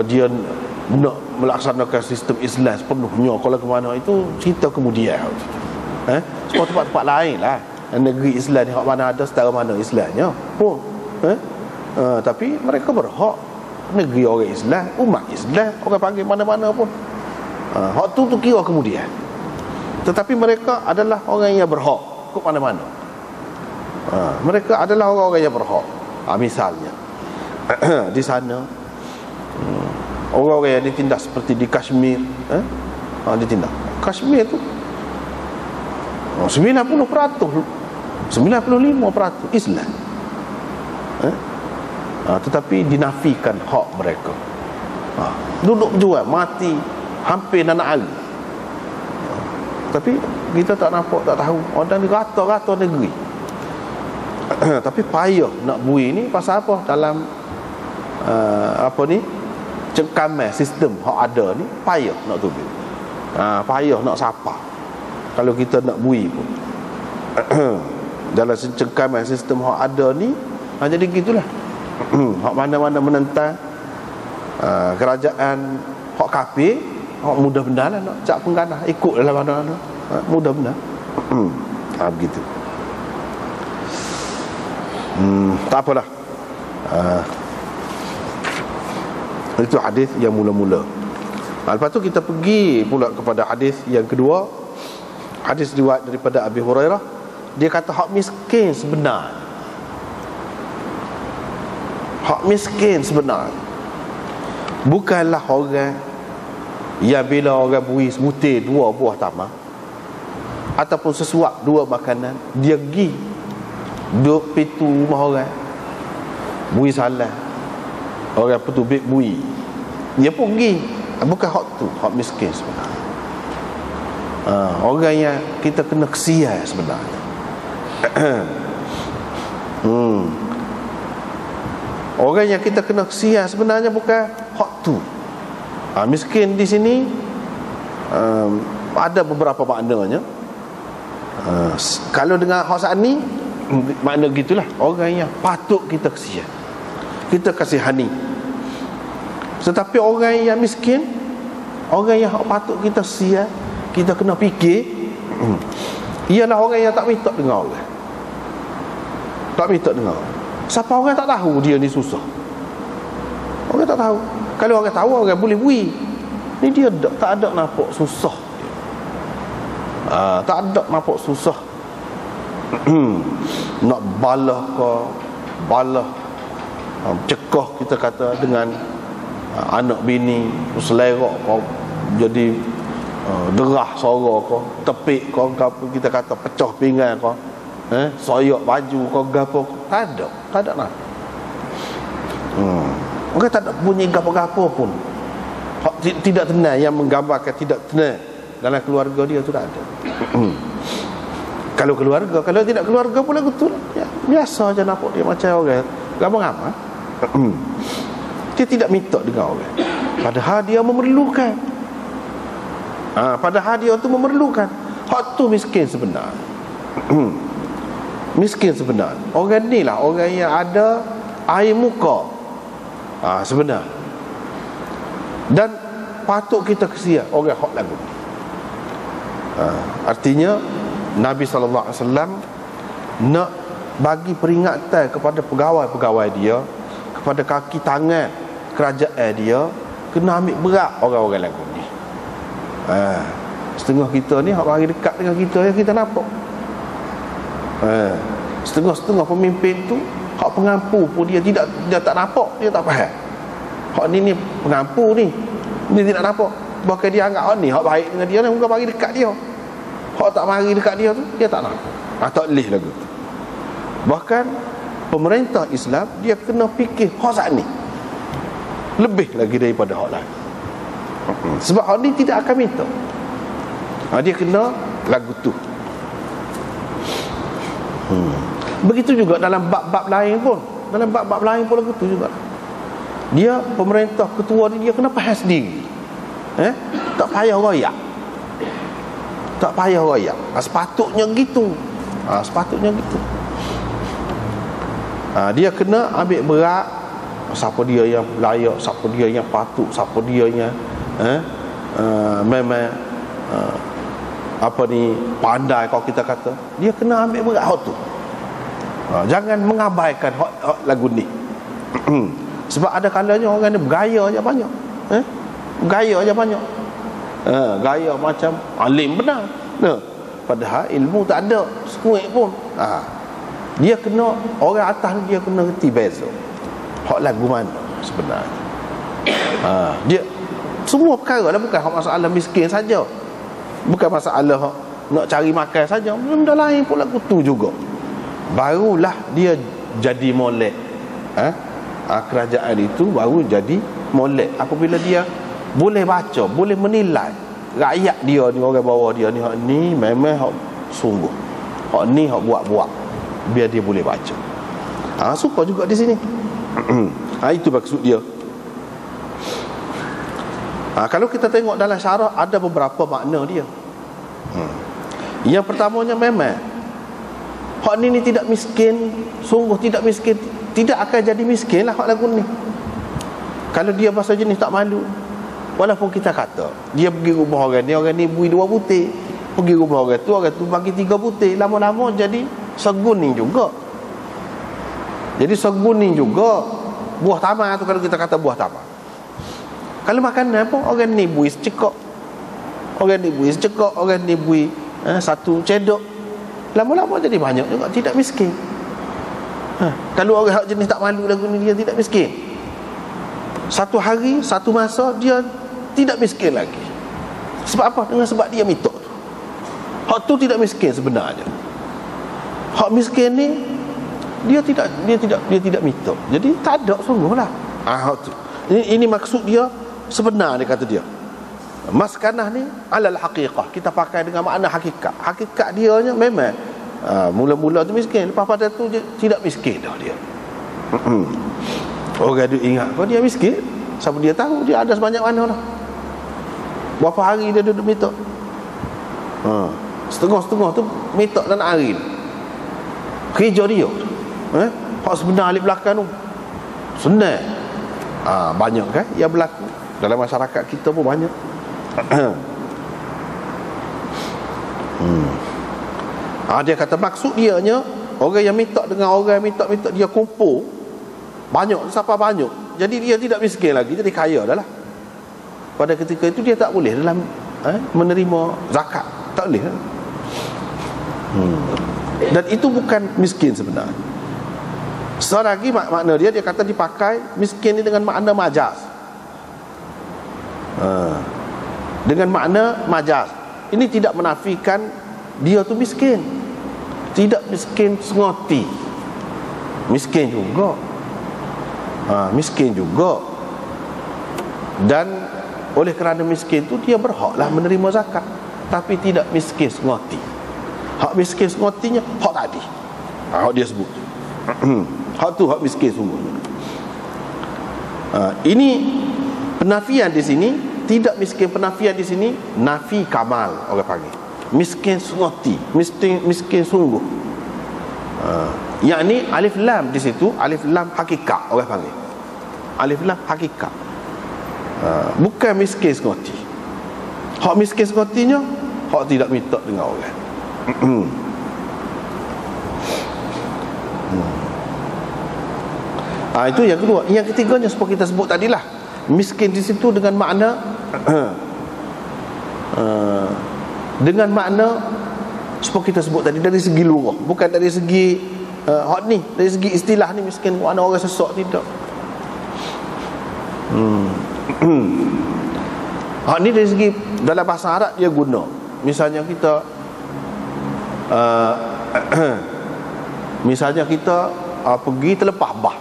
dia nak melaksanakan sistem Islam sepenuhnya. Kalau ke mana itu cerita kemudian. Sebab tempat-tempat lain lah negeri Islam ni hak mana ada setara mana Islamnya pun. Tapi mereka berhak negeri orang Islam, umat Islam, orang panggil mana-mana pun. Hak tu kira kemudian. Tetapi mereka adalah orang yang berhak ke mana-mana. Mereka adalah orang-orang yang berhak. Misalnya di sana orang-orang yang ditindas seperti di Kashmir, ditindas. Kashmir tu 90%, 95% Islam. Tetapi dinafikan hak mereka. Duduk berjuang, mati hampir nak hari. Tapi kita tak nampak, tak tahu. Orang ni rata-rata negeri. Tapi payah nak bui ni pasal apa? Dalam cengkaman sistem hak ada ni payah nak tubik. Payah nak sapa. Kalau kita nak bui pun. Dalam cengkaman sistem hak ada ni, jadi gitulah. Hak mana-mana menentang kerajaan hak kafir, hak mudah benar lah nak cak pengganah ikut dalam mana-mana. Mudah benar. Begitu. Tak apalah. Itu hadis yang mula-mula. Lepas tu kita pergi pula kepada hadis yang kedua. Hadis riwayat daripada Abi Hurairah. Dia kata hak miskin sebenar. Hak miskin sebenar bukanlah orang yang bila orang bui sebutir 2 buah tamar ataupun sesuap 2 makanan, dia pergi duduk pintu rumah orang bui salam, orang petubik bui, dia pun pergi. Bukan hak tu hak miskin sebenarnya. Orang yang kita kena kesian sebenarnya. Orang yang kita kena kesian sebenarnya bukan hak tu. Miskin di sini ada beberapa maknanya. Kalau dengan hak saat ni, makna gitulah, orang yang patut kita kesian, kita kasihani. Tetapi orang yang miskin, orang yang patut kita kesian, kita kena fikir, ialah orang yang tak minta dengan orang. Tak minta dengan orang. Siapa orang tak tahu dia ni susah. Orang tak tahu. Kalau orang tahu, orang boleh bui. Ni dia tak ada nampak susah. Tak ada nampak susah. Nak balah ke, cekah kita kata dengan anak bini, selerak kau jadi derah suara kau, tepik kau, kita kata pecah pinggan kau, soyok baju kau, gapo, tak ada nak. Orang tak ada bunyi gapo-gapo pun. Tidak tenang, yang menggambarkan tidak tenang dalam keluarga dia tu tak ada. Kalau keluarga, kalau tidak keluarga pula betul ya, biasa aja nampak dia macam orang gampang-gampang. Dia tidak minta dengan orang, padahal dia memerlukan. Padahal dia tu memerlukan. Hak tu miskin sebenar. Miskin sebenar. Orang ni lah orang yang ada air muka sebenar. Dan patut kita kesian orang hak lagu. Artinya Nabi SAW nak bagi peringatan kepada pegawai-pegawai dia, kepada kaki tangan kerajaan dia, kena ambil berat orang-orang lagu ni. Setengah kita ni hak bagi dekat dengan kita yang kita nampak. Setengah-setengah pemimpin tu hak pengampu pun dia tak nampak, dia tak faham. Hak ni pengampu ni, dia tidak nampak. Bahkan dia anggap hak ni hak baik dengan dia, bukan bagi dekat dia. Hak tak mari dekat dia tu, dia tak nampak. Tak leh lagu tu. Bahkan pemerintah Islam dia kena fikir hak saat ni lebih lagi daripada hak lain. Sebab hak ni tidak akan minta. Dia kena lagu tu. Begitu juga dalam bab-bab lain pun. Dalam bab-bab lain pun lagu tu juga. Dia pemerintah ketua ni, dia kena faham sendiri. Tak payah royak. Tak payah royak. Sepatutnya gitu. Sepatutnya gitu. Dia kena ambil berat siapa dia yang layak, siapa dia yang patut, siapa dia yang memang pandai kalau kita kata, dia kena ambil berat hak tu. Jangan mengabaikan hak lagu ni. Sebab ada kalanya orang ni bergaya je banyak. Bergaya je banyak. Gaya macam alim benar. Padahal ilmu tak ada sekuit pun. Dia kena, orang atas dia kena reti beza hak lagu mana sebenarnya. Dia semua perkara lah, bukan hak masalah miskin saja, bukan masalah hak nak cari makan saja, benda lain pun lagu tu juga. Barulah dia jadi molek. Kerajaan itu baru jadi molek apabila dia boleh baca, boleh menilai rakyat dia ni, orang bawah dia ni, hak ni memang hak sungguh, hak ni hak buat-buat, biar dia boleh baca. Suka juga di sini. Itu maksud dia. Kalau kita tengok dalam syarah, ada beberapa makna dia. Yang pertamanya, memang hak ni tidak miskin, sungguh tidak miskin, tidak akan jadi miskin lah hak lagu ni. Kalau dia bahasa jenis tak malu, walaupun kita kata dia pergi rumah orang ni bui 2 butir, pergi rumah orang tu bagi 3 butir, lama-lama jadi seguning juga. Jadi seguning juga buah tamar tu, kalau kita kata buah tamar. Kalau makanan apa, orang ni bui secekok, orang ni bui secekok, orang ni bui satu cedok, lama-lama jadi banyak juga, tidak miskin. Kalau orang jenis tak malu lagu ni, dia tidak miskin. Satu hari, satu masa dia tidak miskin lagi. Sebab apa? Dengan sebab dia mitok tu. Hak tu tidak miskin sebenarnya. Hak miskin ni dia tidak mitok. Jadi tak ada sungguhlah. Hak tu. Ini maksud dia sebenar, dia kata dia. Maskanah ni alal haqiqah, kita pakai dengan makna hakikat. Hakikat dia nya memang mula-mula tu miskin, lepas pada tu dia tidak miskin dah dia. Orang dia ingat kau dia miskin, siapa dia tahu dia ada sebanyak mana lah. Berapa hari dia duduk minta. Setengah-setengah tu minta dan hari kerja dia. Hak sebenar alik belakang tu senang. Banyak kan yang berlaku dalam masyarakat kita pun banyak. Dia kata maksud dia nya, orang yang minta dengan orang yang minta dia kumpul banyak, siapa banyak, jadi dia tidak miskin lagi, jadi kaya dah lah. Pada ketika itu dia tak boleh dalam menerima zakat, tak boleh. Dan itu bukan miskin sebenarnya. Selagi makna dia kata dipakai miskin ni dengan makna majaz. Dengan makna majaz. Ini tidak menafikan dia tu miskin. Tidak miskin sengoti. Miskin juga. Miskin juga. Dan oleh kerana miskin tu dia berhaklah menerima zakat, tapi tidak miskin sengoti. Hak miskin sengotinya hak tadi. Hak dia sebut. Hak tu hak miskin sungguhnya. Ini penafian di sini, tidak miskin, penafian di sini nafi kamal orang panggil. Miskin sungguh, miskin sungguh. Yakni alif lam di situ, alif lam hakikat orang panggil. Alif lam hakikat. Bukan miskin sungguh. Hak miskin sungguhnya hak tidak minta dengan orang. Itu yang kedua. Yang ketiganya seperti kita sebut tadilah, miskin di situ dengan makna dengan makna seperti kita sebut tadi, dari segi lughah, bukan dari segi hak ni, dari segi istilah ni miskin makna orang sesak, tidak. Hak ni dari segi dalam bahasa Arab dia guna. Misalnya kita pergi terlepas bah,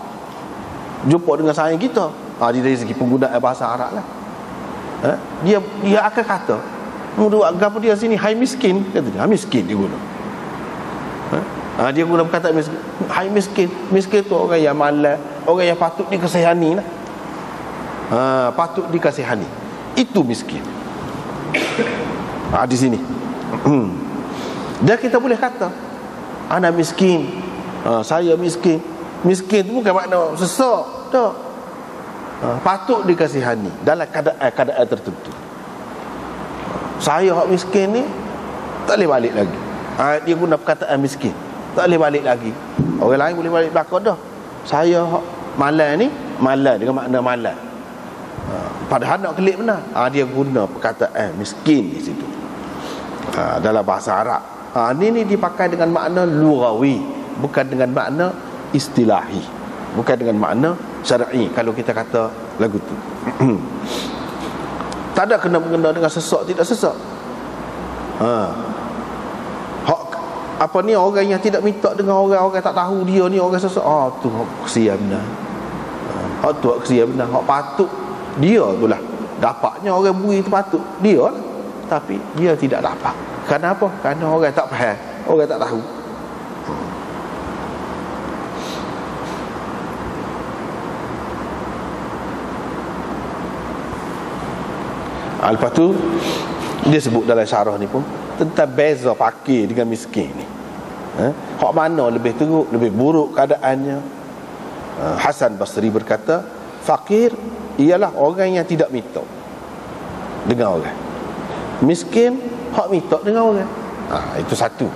jumpa dengan saing kita, dari segi penggunaan bahasa Arab lah. Dia akan kata, mudah agama dia sini hai miskin, kata dia, miskin dia guna. Dia guna perkataan miskin. Hai miskin. Miskin tu orang yang malas, orang yang patut dikasihani lah. Patut dikasihani. Itu miskin. Di sini. Dan kita boleh kata ana miskin, saya miskin. Miskin tu bukan makna sesak, tak. Patut dikasihani dalam keadaan tertentu. Saya hak miskin ni Tak boleh balik lagi. Dia guna perkataan miskin, tak boleh balik lagi. Orang lain boleh balik belakang dah. Saya malam ni, malam dengan makna malam. Padahal nak kelik benar. Dia guna perkataan miskin di situ. Dalam bahasa Arab. Ini dipakai dengan makna lughawi, bukan dengan makna istilahi, bukan dengan makna syar'i. Kalau kita kata lagu tu tak ada kena-mengena dengan sesak tidak sesak. Apa ni, orang yang tidak minta dengan orang tak tahu dia ni orang sesak, tu kesian benar. Tu kesian benar. Patut dia tu lah dapatnya, orang bui tu patut dia lah, tapi dia tidak dapat. Kenapa? Kerana orang tak faham, orang tak tahu. Lepas tu dia sebut dalam syarah ni pun tentang beza fakir dengan miskin ni. Hak mana lebih teruk, lebih buruk keadaannya? Hasan Basri berkata, fakir ialah orang yang tidak minta dengan orang. Miskin hak minta dengan orang. Itu satu.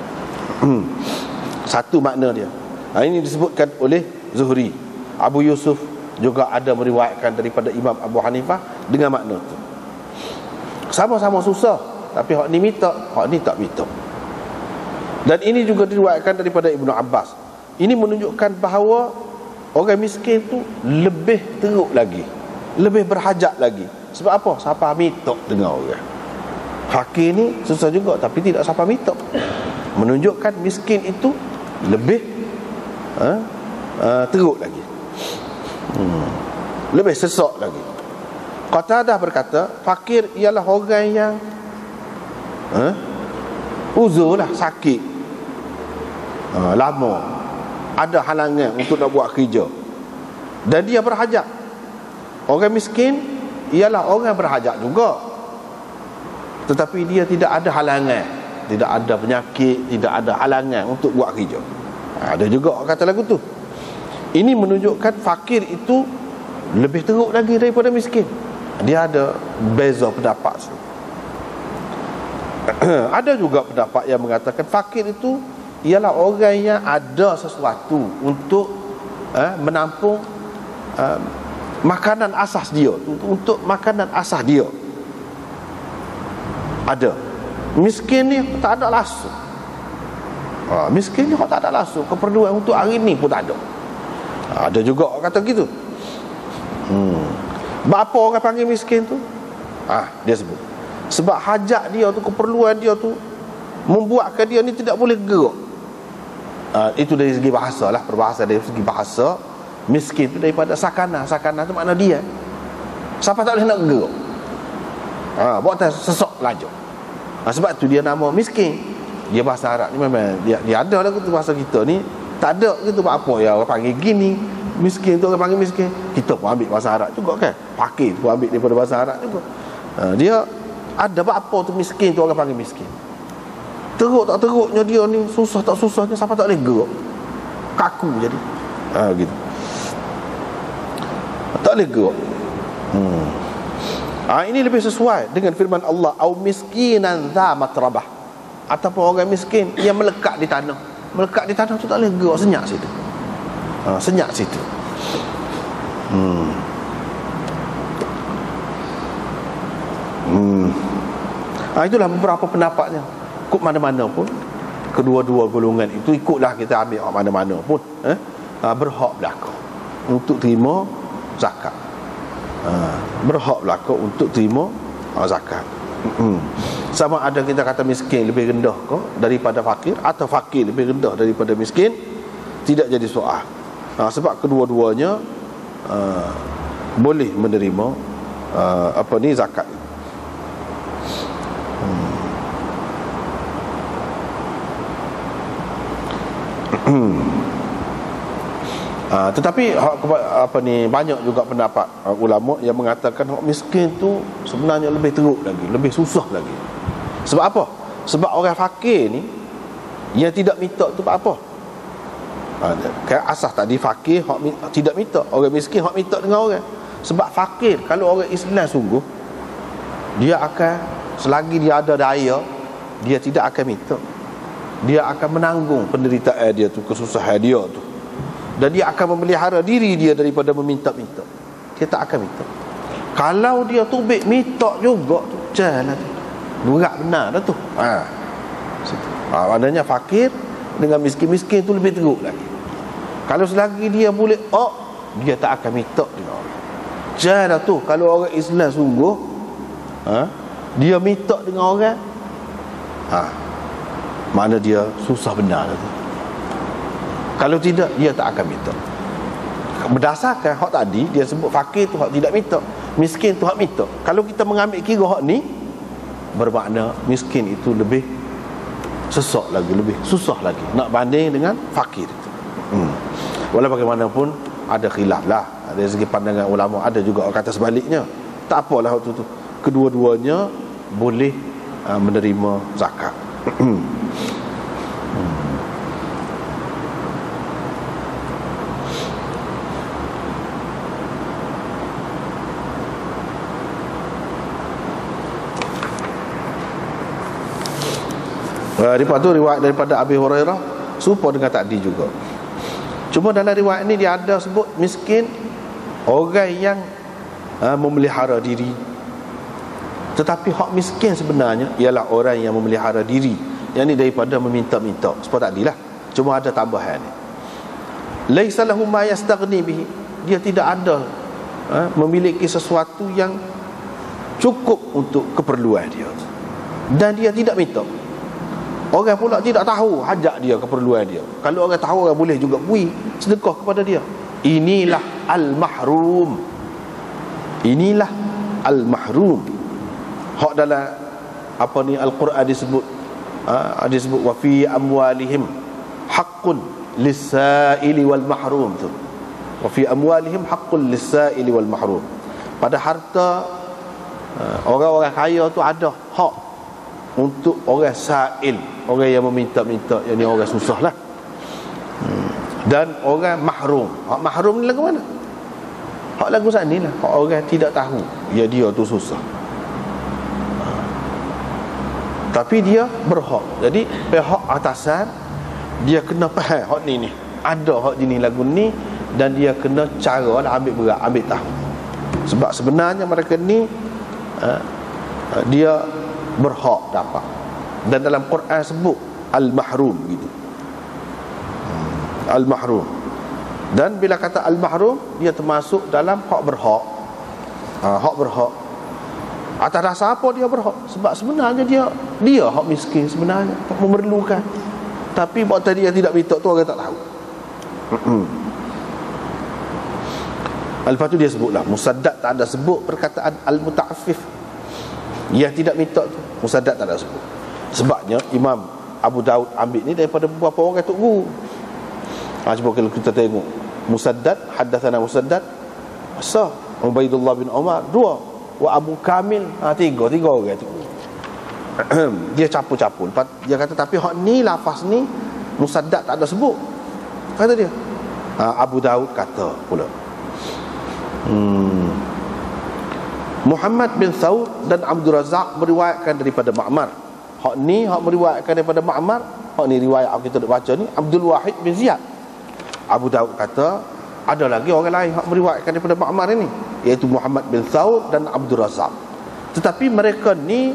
Satu makna dia. Ini disebutkan oleh Zuhri. Abu Yusuf juga ada meriwayatkan daripada Imam Abu Hanifah dengan makna tu. Sama-sama susah, tapi hak ni minta, hak ni tak minta. Dan ini juga diriwayatkan daripada Ibnu Abbas. Ini menunjukkan bahawa orang miskin tu lebih teruk lagi, lebih berhajat lagi. Sebab apa? Siapa minta dengan orang. Fakir ni susah juga, tapi tidak siapa minta. Menunjukkan miskin itu lebih teruk lagi, lebih sesak lagi. Qatadah berkata, fakir ialah orang yang uzur lah, sakit, lama, ada halangan untuk nak buat kerja, dan dia berhajat. Orang miskin ialah orang berhajat juga, tetapi dia tidak ada halangan, tidak ada penyakit, tidak ada halangan untuk buat kerja. Ada juga kata lagu tu. Ini menunjukkan fakir itu lebih teruk lagi daripada miskin. Dia ada beza pendapat. Ada juga pendapat yang mengatakan fakir itu ialah orang yang ada sesuatu untuk menampung makanan asas dia, untuk makanan asas dia ada. Miskin ni tak ada langsung. Miskin ni tak ada langsung, keperluan untuk hari ni pun tak ada. Ada juga orang kata gitu. Apa orang panggil miskin tu? Dia sebut sebab hajat dia tu, keperluan dia tu membuatkan dia ni tidak boleh gerak. Itu dari segi bahasa lah, peribahasa dari segi bahasa. Miskin tu daripada sakana. Sakana tu makna dia, siapa tak boleh nak gerak, buat sesak laju. Sebab tu dia nama miskin. Dia bahasa Arab ni memang dia ada lah tu. Bahasa kita ni tak ada gitu. Apa ya orang panggil gini miskin tu, orang panggil miskin. Kita pun ambil bahasa Arab juga kan. Fakir pun ambil daripada bahasa Arab juga. Dia ada apa tu miskin tu, orang panggil miskin. Teruk tak teruknya dia ni, susah tak susahnya, siapa tak boleh gerak, kaku jadi gitu, tak boleh gerak. Ini lebih sesuai dengan firman Allah, au miskinan dza matrabah, ataupun orang miskin yang melekat di tanah. Melekat di tanah tu tak boleh gerak, senyap situ. Senyap situ. Itulah beberapa pendapatnya. Ikut mana-mana pun, kedua-dua golongan itu ikutlah kita ambil mana-mana pun berhak belaka untuk terima zakat. Berhak belaka untuk terima zakat. Sama ada kita kata miskin lebih rendah ke daripada fakir, atau fakir lebih rendah daripada miskin, tidak jadi soal. Sebab kedua-duanya boleh menerima zakat. Tetapi banyak juga pendapat ulama yang mengatakan hak miskin tu sebenarnya lebih teruk lagi, lebih susah lagi. Sebab apa? Sebab orang fakir ni yang tidak minta tu apa? Asas tadi fakir hak tidak minta, orang miskin hak minta dengan orang. Sebab fakir, kalau orang Islam sungguh, dia akan selagi dia ada daya, dia tidak akan minta. Dia akan menanggung penderitaan dia tu, kesusahan dia tu, dan dia akan memelihara diri dia daripada meminta-minta. Dia tak akan minta. Kalau dia tubik minta juga tu, jalan tu berat benar dah tu. Maknanya fakir dengan miskin-miskin tu lebih teruk lagi. Kalau selagi dia boleh dia tak akan minta dengan orang. Jalan tu, kalau orang Islam sungguh, dia minta dengan orang, mana dia susah benar tu. Kalau tidak, dia tak akan minta. Berdasarkan hak tadi, dia sebut fakir tu hak tidak minta, miskin tu hak minta. Kalau kita mengambil kira hak ni, bermakna miskin itu lebih sesak lagi, lebih susah lagi nak banding dengan fakir itu. Walau bagaimanapun ada khilaf lah, dari segi pandangan ulama. Ada juga orang kata sebaliknya. Tak apalah waktu tu, kedua-duanya boleh menerima zakat. Lepas tu riwayat daripada Abi Hurairah serupa dengan tadi juga. Cuma dalam riwayat ni dia ada sebut miskin orang yang memelihara diri. Tetapi hak miskin sebenarnya ialah orang yang memelihara diri, yang ni daripada meminta-minta seperti tadilah. Cuma ada tambahan ni, laisa lahu ma yastaghni bihi. Dia tidak ada memiliki sesuatu yang cukup untuk keperluan dia, dan dia tidak minta. Orang pula tidak tahu hajat dia, keperluan dia. Kalau orang tahu, orang boleh juga beri sedekah kepada dia. Inilah al-mahrum. Inilah al-mahrum. Hak dalam apa ni Al-Quran disebut, disebut wa fi amwalihim haqqun lis-sa'ili wal mahrum tu. Wa fi amwalihim haqqun lis-sa'ili wal mahrum. Pada harta orang-orang kaya tu ada hak untuk orang sa'il, orang yang meminta-minta, yang ni orang susah lah. Dan orang mahrum. Hak mahrum ni lagu mana? Hak lagu saat ni lah, hak orang tidak tahu ya dia tu susah, tapi dia berhak. Jadi pihak atasan dia kena faham hak ni ada hak jenis lagu ni, dan dia kena cara lah ambil berat, ambil tahu. Sebab sebenarnya mereka ni dia berhak dapat. Dan dalam Quran sebut al-mahrum gitu, al-mahrum. Dan bila kata al-mahrum, dia termasuk dalam hak berhak. Hak berhak atas dasar apa dia berhak? Sebab sebenarnya dia hak miskin sebenarnya, memerlukan. Tapi waktu dia tidak minta tu, orang tak tahu. Lepas tu dia sebutlah Musaddad tak ada sebut perkataan al-muta'affif, yang tidak minta tu. Musaddad tak ada sebut. Sebabnya Imam Abu Daud ambil ni daripada beberapa orang tok guru. Cuba kalau kita tengok Musaddad, haddatsana Musaddad, Sah Ubaidullah bin Umar 2, wa Abu Kamil 3 orang tu. Dia capur-capur. Dia kata tapi hak ni lafaz ni Musaddad tak ada sebut, kata dia. Abu Daud kata pula Muhammad bin Thawr dan Abdul Razak meriwayatkan daripada Ma'mar. Hak ni hak meriwayatkan daripada Ma'mar. Hak ni riwayat kita dah baca ni Abdul Wahid bin Ziyad. Abu Daud kata ada lagi orang lain hak meriwayatkan daripada Ma'mar ini, iaitu Muhammad bin Thawr dan Abdul Razak. Tetapi mereka ni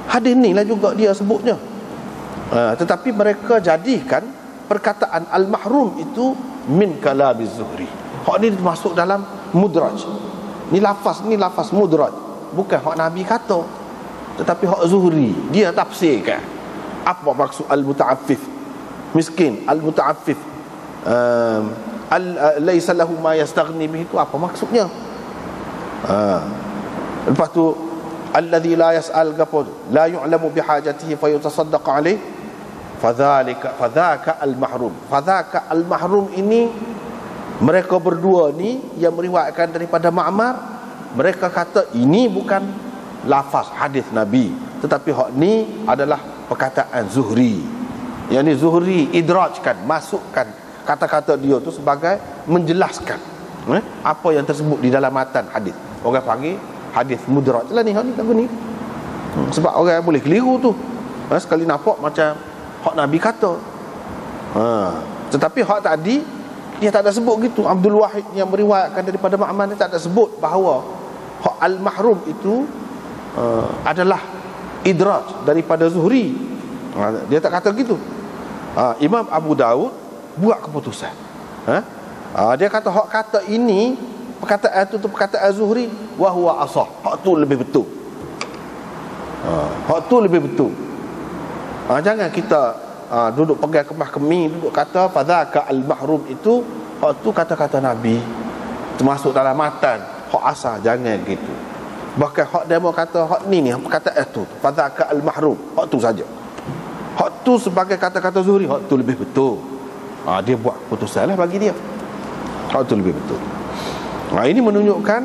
hadis ni lah juga dia sebutnya. Tetapi mereka jadikan perkataan al-mahrum itu min kalamiz Zuhri. Hak ni masuk dalam mudraj. Ni lafaz mudraj, bukan hak Nabi kata, tetapi hak Zuhri dia tafsirkan. Apa maksud al-muta'affif miskin, al-muta'affif laisa lahu ma yastaghni bihi, itu apa maksudnya? Lepas tu alladhi la yas'al ghafur la yu'lamu bihajatihi fayutasaddaq alayh fadhaka al-mahrum. Fadhaka al-mahrum ini mereka berdua ni yang meriwayatkan daripada Ma'mar, mereka kata ini bukan lafaz hadis Nabi, tetapi hak ni adalah perkataan Zuhri. Yang ni Zuhri idrajkan, masukkan kata-kata dia tu sebagai menjelaskan apa yang tersebut di dalam matan hadis. Orang panggil hadis mudraj lah ni, hak ni lagu ni. Sebab orang boleh keliru tu. Sekali nampak macam hak Nabi kata. Tetapi hak tadi dia tak ada sebut gitu. Abdul Wahid yang meriwayatkan daripada Ma'mar dia tak ada sebut bahawa hak al-mahrum itu adalah idraj daripada Zuhri. Dia tak kata gitu. Imam Abu Daud buat keputusan. Dia kata hak kata ini, perkataan itu perkataan Zuhri, wa huwa asah. Hak tu lebih betul. Hak tu lebih betul. Jangan kita duduk pegang kemah kemih, duduk kata fadzaka al-mahrum itu hak tu kata-kata Nabi termasuk dalam matan hak asal. Jangan gitu. Bahkan hak demo kata hak ni perkataan itu fadzaka al-mahrum, hak tu saja. Hak tu sebagai kata-kata Zuhri, hak tu lebih betul. Dia buat keputusan lah bagi dia. Hak tu lebih betul. Ini menunjukkan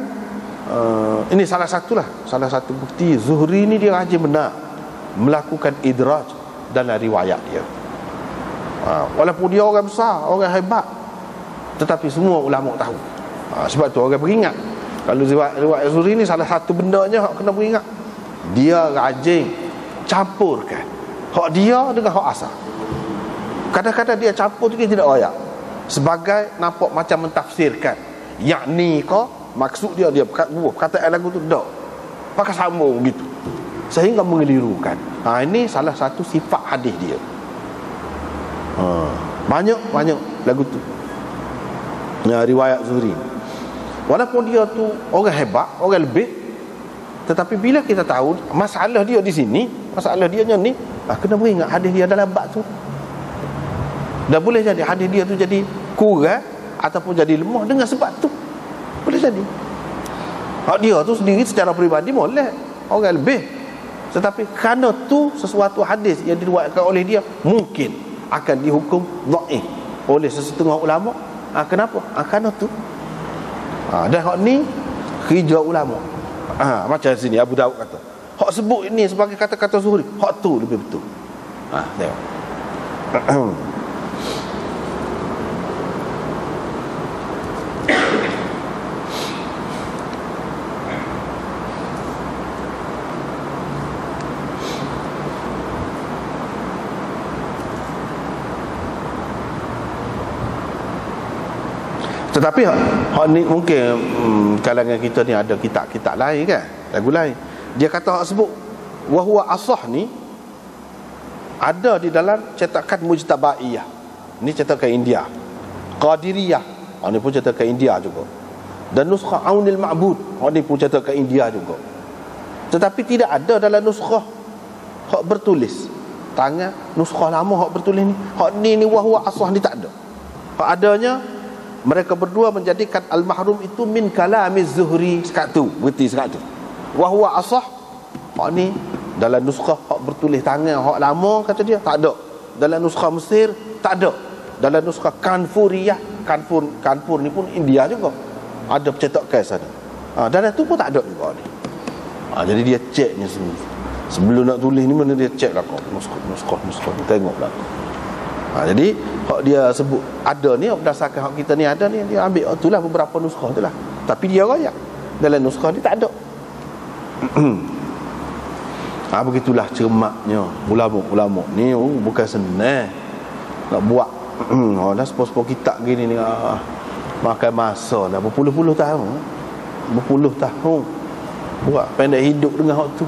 ini salah satu bukti Zuhri ni dia rajin benar melakukan idraj dalam riwayat dia. Walaupun dia orang besar, orang hebat, tetapi semua ulama tahu. Sebab tu orang beringat. Kalau riwayat Zuhri ni salah satu bendanya hak kena beringat. Dia rajin campurkan hak dia dengan hak asal. Kadang-kadang dia campur tu dia tidak royak, sebagai nampak macam mentafsirkan, yakni ko maksud dia perkataan lagu tu tak pakai sambung gitu, sehingga mengelirukan. Ini salah satu sifat hadis dia. Banyak lagu tu riwayat Zuhri. Walaupun dia tu orang hebat, orang lebih, tetapi bila kita tahu masalah dia di sini, masalah dia ni, kena beringat hadis dia dalam bab tu. Dah boleh jadi hadis dia tu jadi kurang ataupun jadi lemah dengan sebab tu. Boleh jadi. Dia tu sendiri secara peribadi boleh orang lebih, tetapi kerana tu sesuatu hadis yang diriwayatkan oleh dia mungkin akan dihukum dhaif oleh sesetengah ulama. Kenapa? Kerana tu. Dan hak ni kerja ulama. Macam sini Abu Daud kata, hak sebut ini sebagai kata-kata Zuhri, hak tu lebih betul. Tengok. Tetapi hak ni mungkin kalangan kita ni ada kitab-kitab lain kan, lagu lain. Dia kata hak sebut wa huwa asah ni ada di dalam cetakan Mujtabaiyah. Ni cetakan India. Qadiriyah, ni pun cetakan India juga. Dan nuskah Aunil Ma'bud, ni pun cetakan India juga. Tetapi tidak ada dalam nuskah hak bertulis tangan, nuskah lama hak bertulis ni. Hak ni wa huwa asah ni tak ada. Hak adanya mereka berdua menjadikan al-mahrum itu min kalamiz Zuhri sekat tu, berarti sekat tu. Wa huwa asah. Hak ni dalam nuskah hak bertulis tangan hak lama kata dia tak ada. Dalam nuskah Mesir tak ada. Dalam nuskah Kanfuriyah, Kanpur ni pun India juga, ada percetakan sana. Dalam tu pun tak ada juga ni. Jadi dia cek ni semua. Sebelum nak tulis ni mana dia cek lah kau nuskah tengoklah. Jadi hak dia sebut ada ni berdasarkan hak kita ni ada ni, dia ambil itulah beberapa nuskah itulah. Tapi dia royak dalam nuskah ni tak ada. Begitulah cermatnya ulama-ulama ni. Bukan senang nak buat. Dah sepuluh kitab gini ni makan masa lah berpuluh-puluh tahun. Buat pendek hidup dengan hak tu.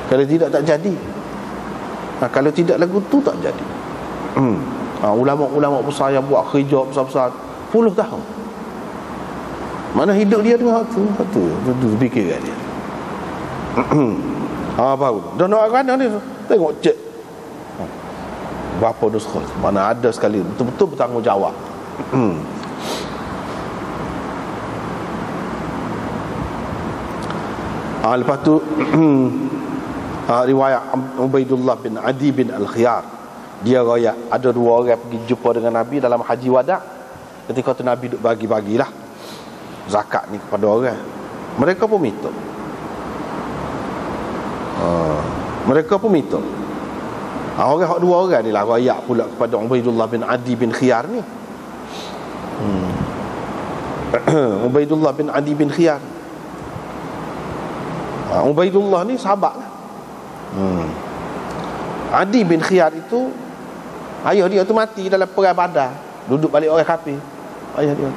Kalau tidak tak jadi. Kalau tidak lagu tu tak jadi. Ulama-ulama besar yang buat kerja besar-besar puluh tahun, mana hidup dia dengan hak tu fikir kat dia. Baru dan nak kan ni tengok cek berapa nuskah, mana ada sekali betul-betul bertanggungjawab. Lepas tu riwayat Ubaidullah bin Adi bin Al-Khiyar, dia riwayat ada dua orang pergi jumpa dengan Nabi dalam haji wada. Ketika tu Nabi duk bagi-bagilah zakat ni kepada orang. Mereka pun minta. Orang hak dua orang ni lah riwayat pula kepada Ubaidullah bin Adi bin Khiyar ni. Ubaidullah bin Adi bin Khiyar. Ubaidullah ni sahabat lah. Adi bin Khiyar itu ayah dia tu mati dalam perang Badar, duduk balik orang kafir. Ayah dia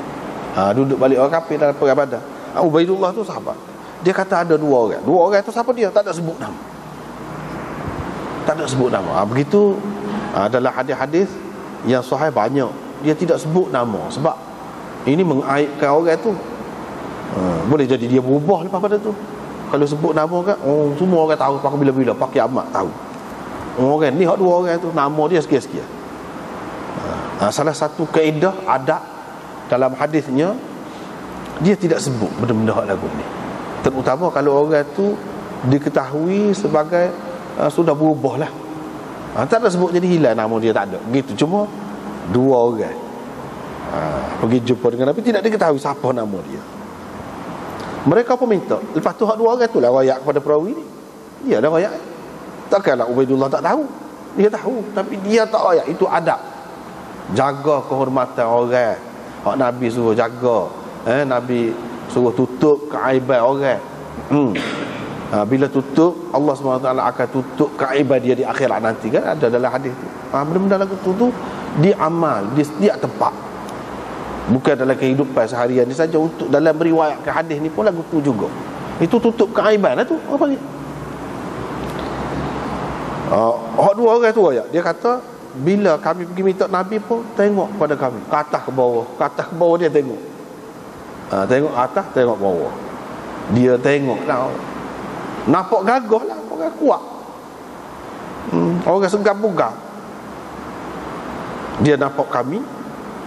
duduk balik orang kafir dalam perang Badar. Ubaidullah tu sahabat. Dia kata ada dua orang tu siapa dia? Tak ada sebut nama. Tak ada sebut nama. Begitu dalam hadis-hadis yang sahih banyak dia tidak sebut nama, sebab ini mengaibkan orang tu. Boleh jadi dia berubah lepas pada tu. Kalau sebut nama kan, semua orang tahu, pakai bila-bila, pakai amat tahu. Orang ni hak dua orang tu nama dia sekian-sekian. Salah satu kaedah adab dalam hadisnya, dia tidak sebut benda-benda hak lagu ni. Terutama kalau orang tu diketahui sebagai sudah berubah lah. Tak ada sebut jadi hilang nama dia, tak ada. Begitu, cuma dua orang pergi jumpa dengan Nabi, tidak diketahui siapa nama dia. Mereka pun minta. Lepas tu hak dua orang tu lah rayak kepada perawi ni. Dia dah rayak. Takkanlah Ubaidullah tak tahu. Dia tahu, tapi dia tak rayak. Itu adab. Jaga kehormatan orang. Hak Nabi suruh jaga. Nabi suruh tutup keaiban orang. Bila tutup, Allah SWT akan tutup keaiban dia di akhirat nanti, kan ada dalam hadis tu. Benda-benda lagu tu dia amal di setiap tempat, bukan dalam kehidupan seharian ni saja. Untuk dalam meriwayatkan hadis ni pun lagu tu juga. Itu tutup keaiban lah tu. Apa panggil? Hak dua orang tu ayat. Dia kata bila kami pergi minta Nabi pun tengok pada kami, ke atas ke bawah. Ke atas ke bawah dia tengok. Tengok atas, tengok bawah. Dia tengok lah. Nampak gagah lah, orang kuat. Orang segar-bugar. Dia nampak kami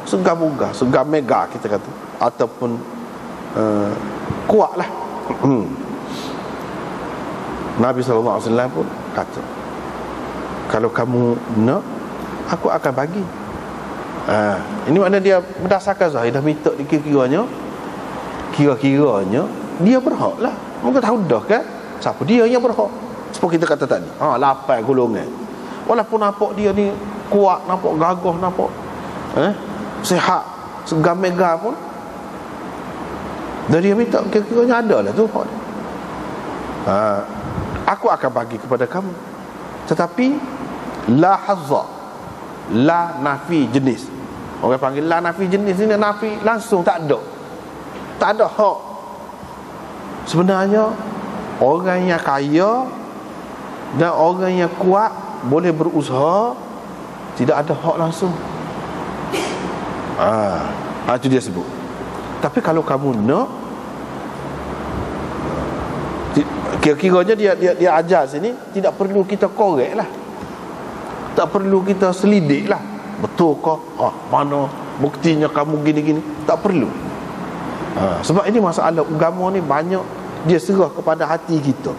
segar-bugar, segar mega kita kata, ataupun kuat lah. Nabi SAW pun kata, kalau kamu nak, aku akan bagi. Ini makna dia berdasarkan zahir, dah minta kira-kiranya dia berhak lah. Mungkin tahu dah kan siapa dia yang berhak. Seperti kita kata tadi, 8 golongan. Walaupun nampak dia ni kuat, nampak gagah, nampak sihat, segar mega pun, dan dia minta kira-kiranya ada lah tu. Aku akan bagi kepada kamu. Tetapi la hazza, la nafi jenis. Orang panggil la nafi jenis ni, nafi langsung tak ada. Tak ada hak. Sebenarnya orang yang kaya dan orang yang kuat boleh berusaha, tidak ada hak langsung. Itu dia sebut. Tapi kalau kamu nak, kira-kiranya dia ajar sini, tidak perlu kita korek lah, tak perlu kita selidik lah, betul ke mana buktinya kamu gini-gini. Tak perlu. Sebab ini masalah agama ni banyak dia serah kepada hati kita.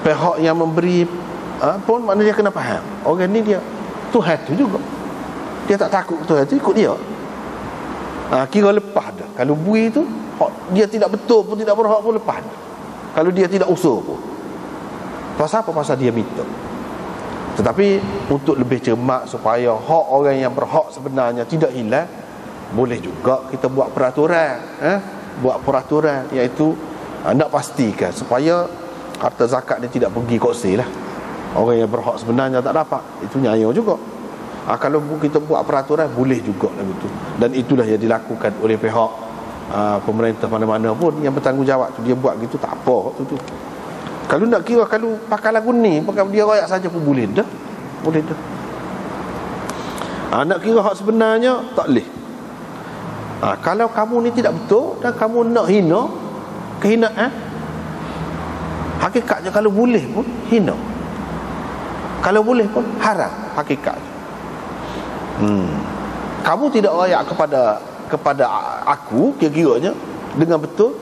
Pihak yang memberi pun makna dia kena faham, orang ni dia Tuhan tu juga, dia tak takut Tuhan tu, ikut dia. Kira lepas dah. Kalau bui tu dia tidak betul pun, tidak berhak pun, lepas dah. Kalau dia tidak usul pun. Pasal apa? Pasal dia minta. Tetapi untuk lebih cermat supaya hak orang yang berhak sebenarnya tidak hilang, boleh juga kita buat peraturan. Buat peraturan, iaitu nak pastikan supaya harta zakat dia tidak pergi koksi lah. Orang yang berhak sebenarnya tak dapat, itu nyaya juga. Kalau kita buat peraturan, boleh juga lah begitu. Dan itulah yang dilakukan oleh pihak pemerintah mana-mana pun yang bertanggungjawab tu. Dia buat gitu tak apa tu. Kalau nak kira, kalau pakai lagu ni, pakai dia rakyat saja pun boleh dah. Boleh dah. Nak kira hak sebenarnya tak boleh. Kalau kamu ni tidak betul dan kamu nak hina, kehinaan, hakikatnya kalau boleh pun hina, kalau boleh pun haram hakikatnya. Kamu tidak layak kepada aku, kira-kiranya dengan betul,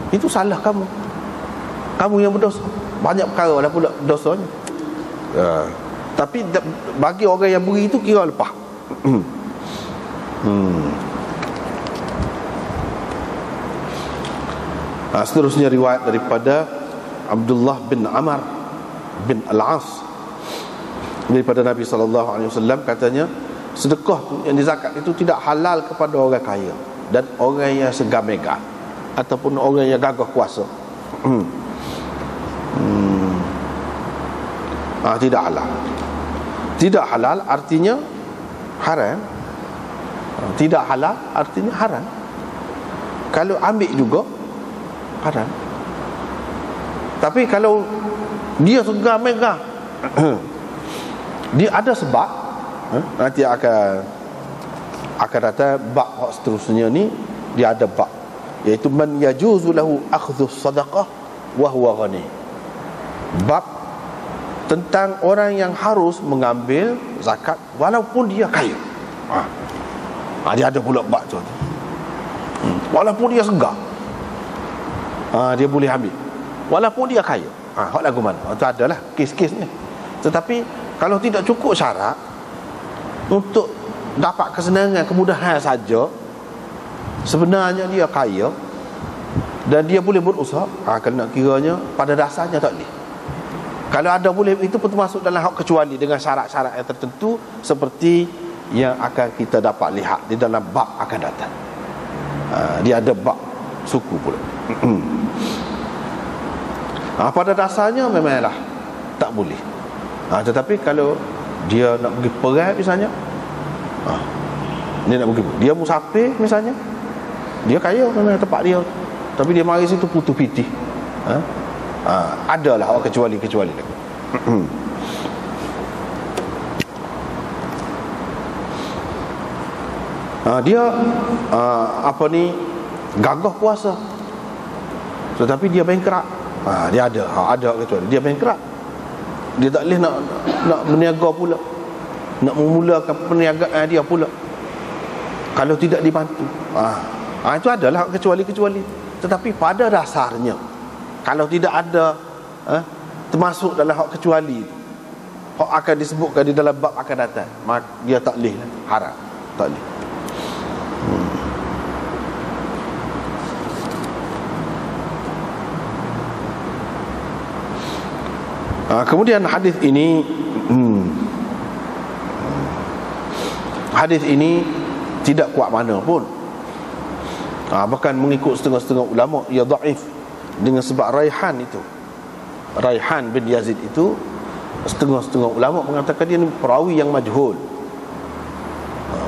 itu salah kamu. Kamu yang berdosa. Banyak perkara lah pula dosanya. Tapi bagi orang yang beri itu, kira lepas. Seterusnya riwayat daripada Abdullah bin Amr bin Al-As daripada Nabi SAW, katanya sedekah yang dizakat itu tidak halal kepada orang kaya dan orang yang segar megah ataupun orang yang gagah kuasa. Tidak halal. Tidak halal artinya haram. Tidak halal artinya haram. Kalau ambil juga haram. Tapi kalau dia segar megah, dia ada sebab, nanti akan datang bab seterusnya ni, dia ada bab, iaitu man yajuzu lahu akhdhu sadaqah wa huwa ghani. Bab tentang orang yang harus mengambil zakat walaupun dia kaya. Dia ada pula bab tu. Walaupun dia segar, dia boleh ambil walaupun dia kaya. Hak lagu mana? Itu adalah kes-kes ni. Tetapi kalau tidak cukup syarat untuk dapat kesenangan, kemudahan saja, sebenarnya dia kaya dan dia boleh berusaha, kalau nak kiranya pada dasarnya tak boleh. Kalau ada boleh, itu pun termasuk dalam hak kecuali dengan syarat-syarat yang tertentu seperti yang akan kita dapat lihat di dalam bab akan datang. Dia ada bab suku pula. Pada dasarnya memanglah tak boleh. Tetapi kalau dia nak pergi perang misalnya, dia nak pergi, dia musafir misalnya, dia kaya memang tempat dia, tapi dia mari situ putus pitih, adalah orang kecuali-kecuali lagi. Dia gagah puasa, tetapi dia bankrupt. Dia ada kecuali dia bankrupt. Dia tak boleh nak berniaga pula, nak memulakan perniagaan dia pula kalau tidak dibantu. Itu adalah kecuali-kecuali. Tetapi pada dasarnya kalau tidak ada termasuk dalam hak kecuali, hak akan disebutkan di dalam bab akan datang, maka dia tak boleh, haram, tak boleh. Kemudian hadis ini tidak kuat mana pun. Bahkan mengikut setengah-setengah ulama ia dhaif dengan sebab Raihan bin Yazid itu, setengah-setengah ulama mengatakan dia ni perawi yang majhul.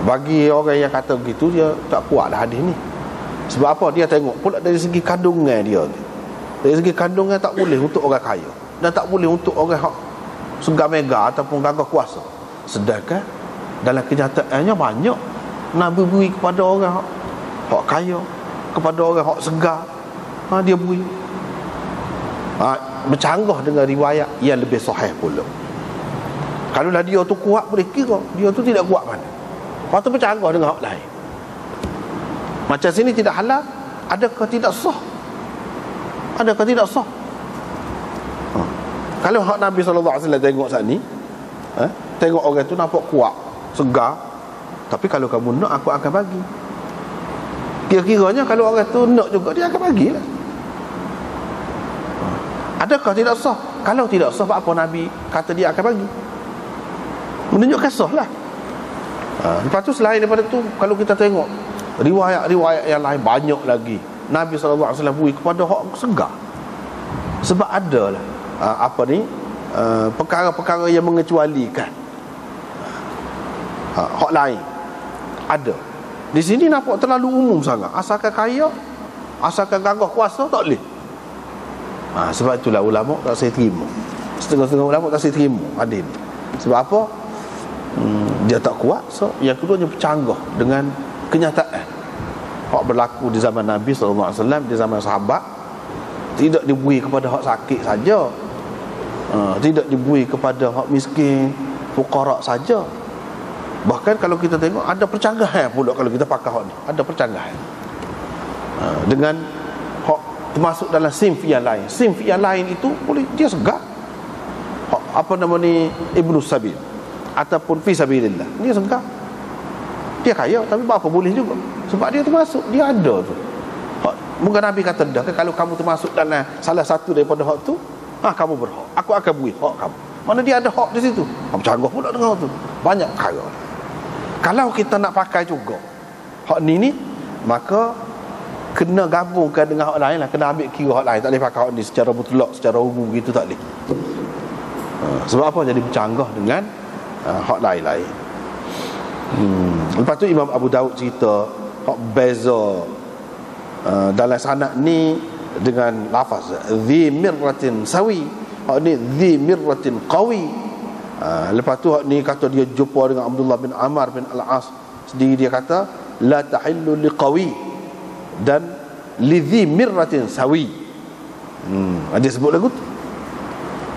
Bagi orang yang kata begitu, dia tak kuatlah hadis ni. Sebab apa? Dia tengok pula dari segi kandungan dia. Dari segi kandungan tak boleh untuk orang kaya dan tak boleh untuk orang hak segar mega ataupun gagah kuasa. Sedangkan dalam kenyataannya banyak Nabi beri kepada orang hak kaya, kepada orang hak segar, dia beri. Bercanggah dengan riwayat yang lebih sahih pula. Kalaulah dia tu kuat, boleh kira dia tu tidak kuat mana. Lepas tu bercanggah dengan hak lain. Macam sini tidak halal, adakah tidak sah? Adakah tidak sah? Kalau hak Nabi SAW tengok saat ni, tengok orang tu nampak kuat, segar, tapi kalau kamu nak, aku akan bagi. Kira-kiranya kalau orang tu nak juga, dia akan bagilah. Adakah tidak sah? Kalau tidak sah, apa Nabi kata dia akan bagi? Menunjukkan sah lah. Lepas tu selain daripada tu, kalau kita tengok riwayat-riwayat yang lain banyak lagi, Nabi SAW beri kepada hak segar. Sebab ada lah perkara-perkara yang mengecualikan hak lain. Ada. Di sini nampak terlalu umum sangat. Asalkan kaya, asalkan gagah kuasa, tak boleh. Sebab itulah ulama tak saya terima. Setengah-setengah ulama tak saya terima hadis ni. Sebab apa? Dia tak kuat. So yang keduanya bercanggah dengan kenyataan hak berlaku di zaman Nabi SAW, di zaman sahabat. Tidak diberi kepada hak sakit saja, tidak diberi kepada hak miskin, fuqara saja. Bahkan kalau kita tengok, ada percanggahan pula kalau kita pakai hak ni. Ada percanggahan dengan hak termasuk dalam sinf yang lain. Sinf yang lain itu boleh dia segar, hak Ibnu Sabil ataupun fi sabilillah, dia segar, dia kaya, tapi apa boleh juga, sebab dia termasuk, dia ada tu. Mungkin Nabi kata dah, kalau kamu termasuk dalam salah satu daripada hak tu, kamu berhak, aku akan beri hak kamu. Mana dia ada hak di situ. Kamu canggah pula dengan tu. Banyak perkara. Kalau kita nak pakai juga hak ni, maka kena gabungkan dengan hak lain lah. Kena ambil kira hak lain. Tak boleh pakai hak ni secara mutlak, secara umum gitu, tak boleh. Sebab apa jadi bercanggah dengan hak lain-lain. Lepas tu Imam Abu Daud cerita hak beza dalam sanad ni dengan lafaz dhi mirratin sawi, hak ni dhi mirratin qawi. Lepas tu hak ni kata dia jumpa dengan Abdullah bin Amr bin Al-As sendiri, dia kata la tahillu liqawi dan lidhi mirratin sawi. Dia sebut lagu tu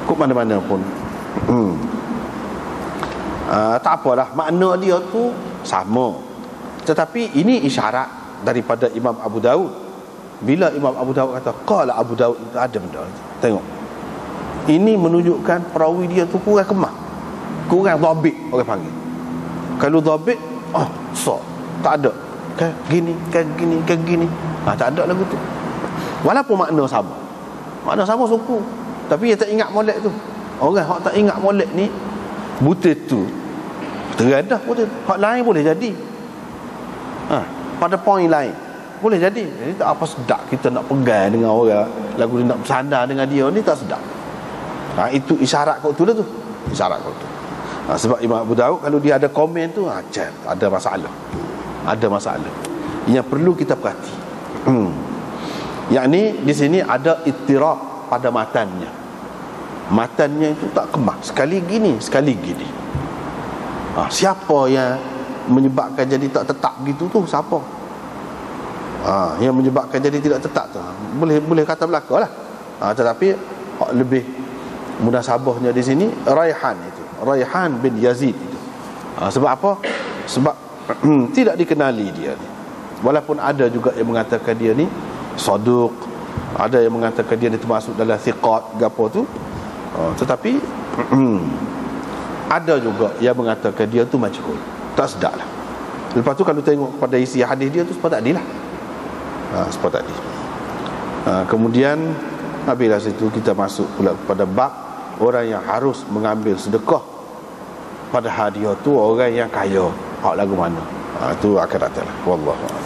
kok mana-mana pun. Tak apalah, makna dia tu sama, tetapi ini isyarat daripada Imam Abu Daud. Bila Imam Abu Daud kata qala Abu Daud, itu ada benda. Tengok, ini menunjukkan perawi dia tu kurang kemah, kurang dhabit orang panggil. Kalau dhabit, tak ada kan gini, tak ada lagu tu. Walaupun makna sama suku, tapi dia tak ingat molek tu. Orang hak tak ingat molek ni butir tu teradah butir. Hak lain boleh jadi pada poin lain boleh jadi. Jadi tak apa sedap kita nak pegang dengan orang lagu ni, nak bersandar dengan dia ni tak sedap. Itu isyarat kau tu lah tu. Isyarat kau tu. Sebab Imam Abu Daud kalau dia ada komen tu ada masalah. Ada masalah yang perlu kita perhati. Yang ni di sini ada ittirab pada matannya. Matannya itu tak kemah, sekali gini, sekali gini. Siapa yang menyebabkan jadi tak tetap gitu tu? Siapa? Yang menyebabkan jadi tidak tetap tu boleh kata belaka lah. Tetapi lebih munasabahnya di sini Raihan bin Yazid itu. Sebab apa? Sebab tidak dikenali dia ni. Walaupun ada juga yang mengatakan dia ni saduq, ada yang mengatakan dia ni termasuk dalam thiqat gapo tu, tetapi ada juga yang mengatakan dia tu majhul, tak sedap lah. Lepas tu kalau tengok pada isi hadis dia tu seperti tadi lah, seperti tadi. Kemudian habislah situ kita masuk pula kepada bab orang yang harus mengambil sedekah pada hadiah tu orang yang kaya. Hak lagu mana? Itu akan datang lah. Wallahu a'lam.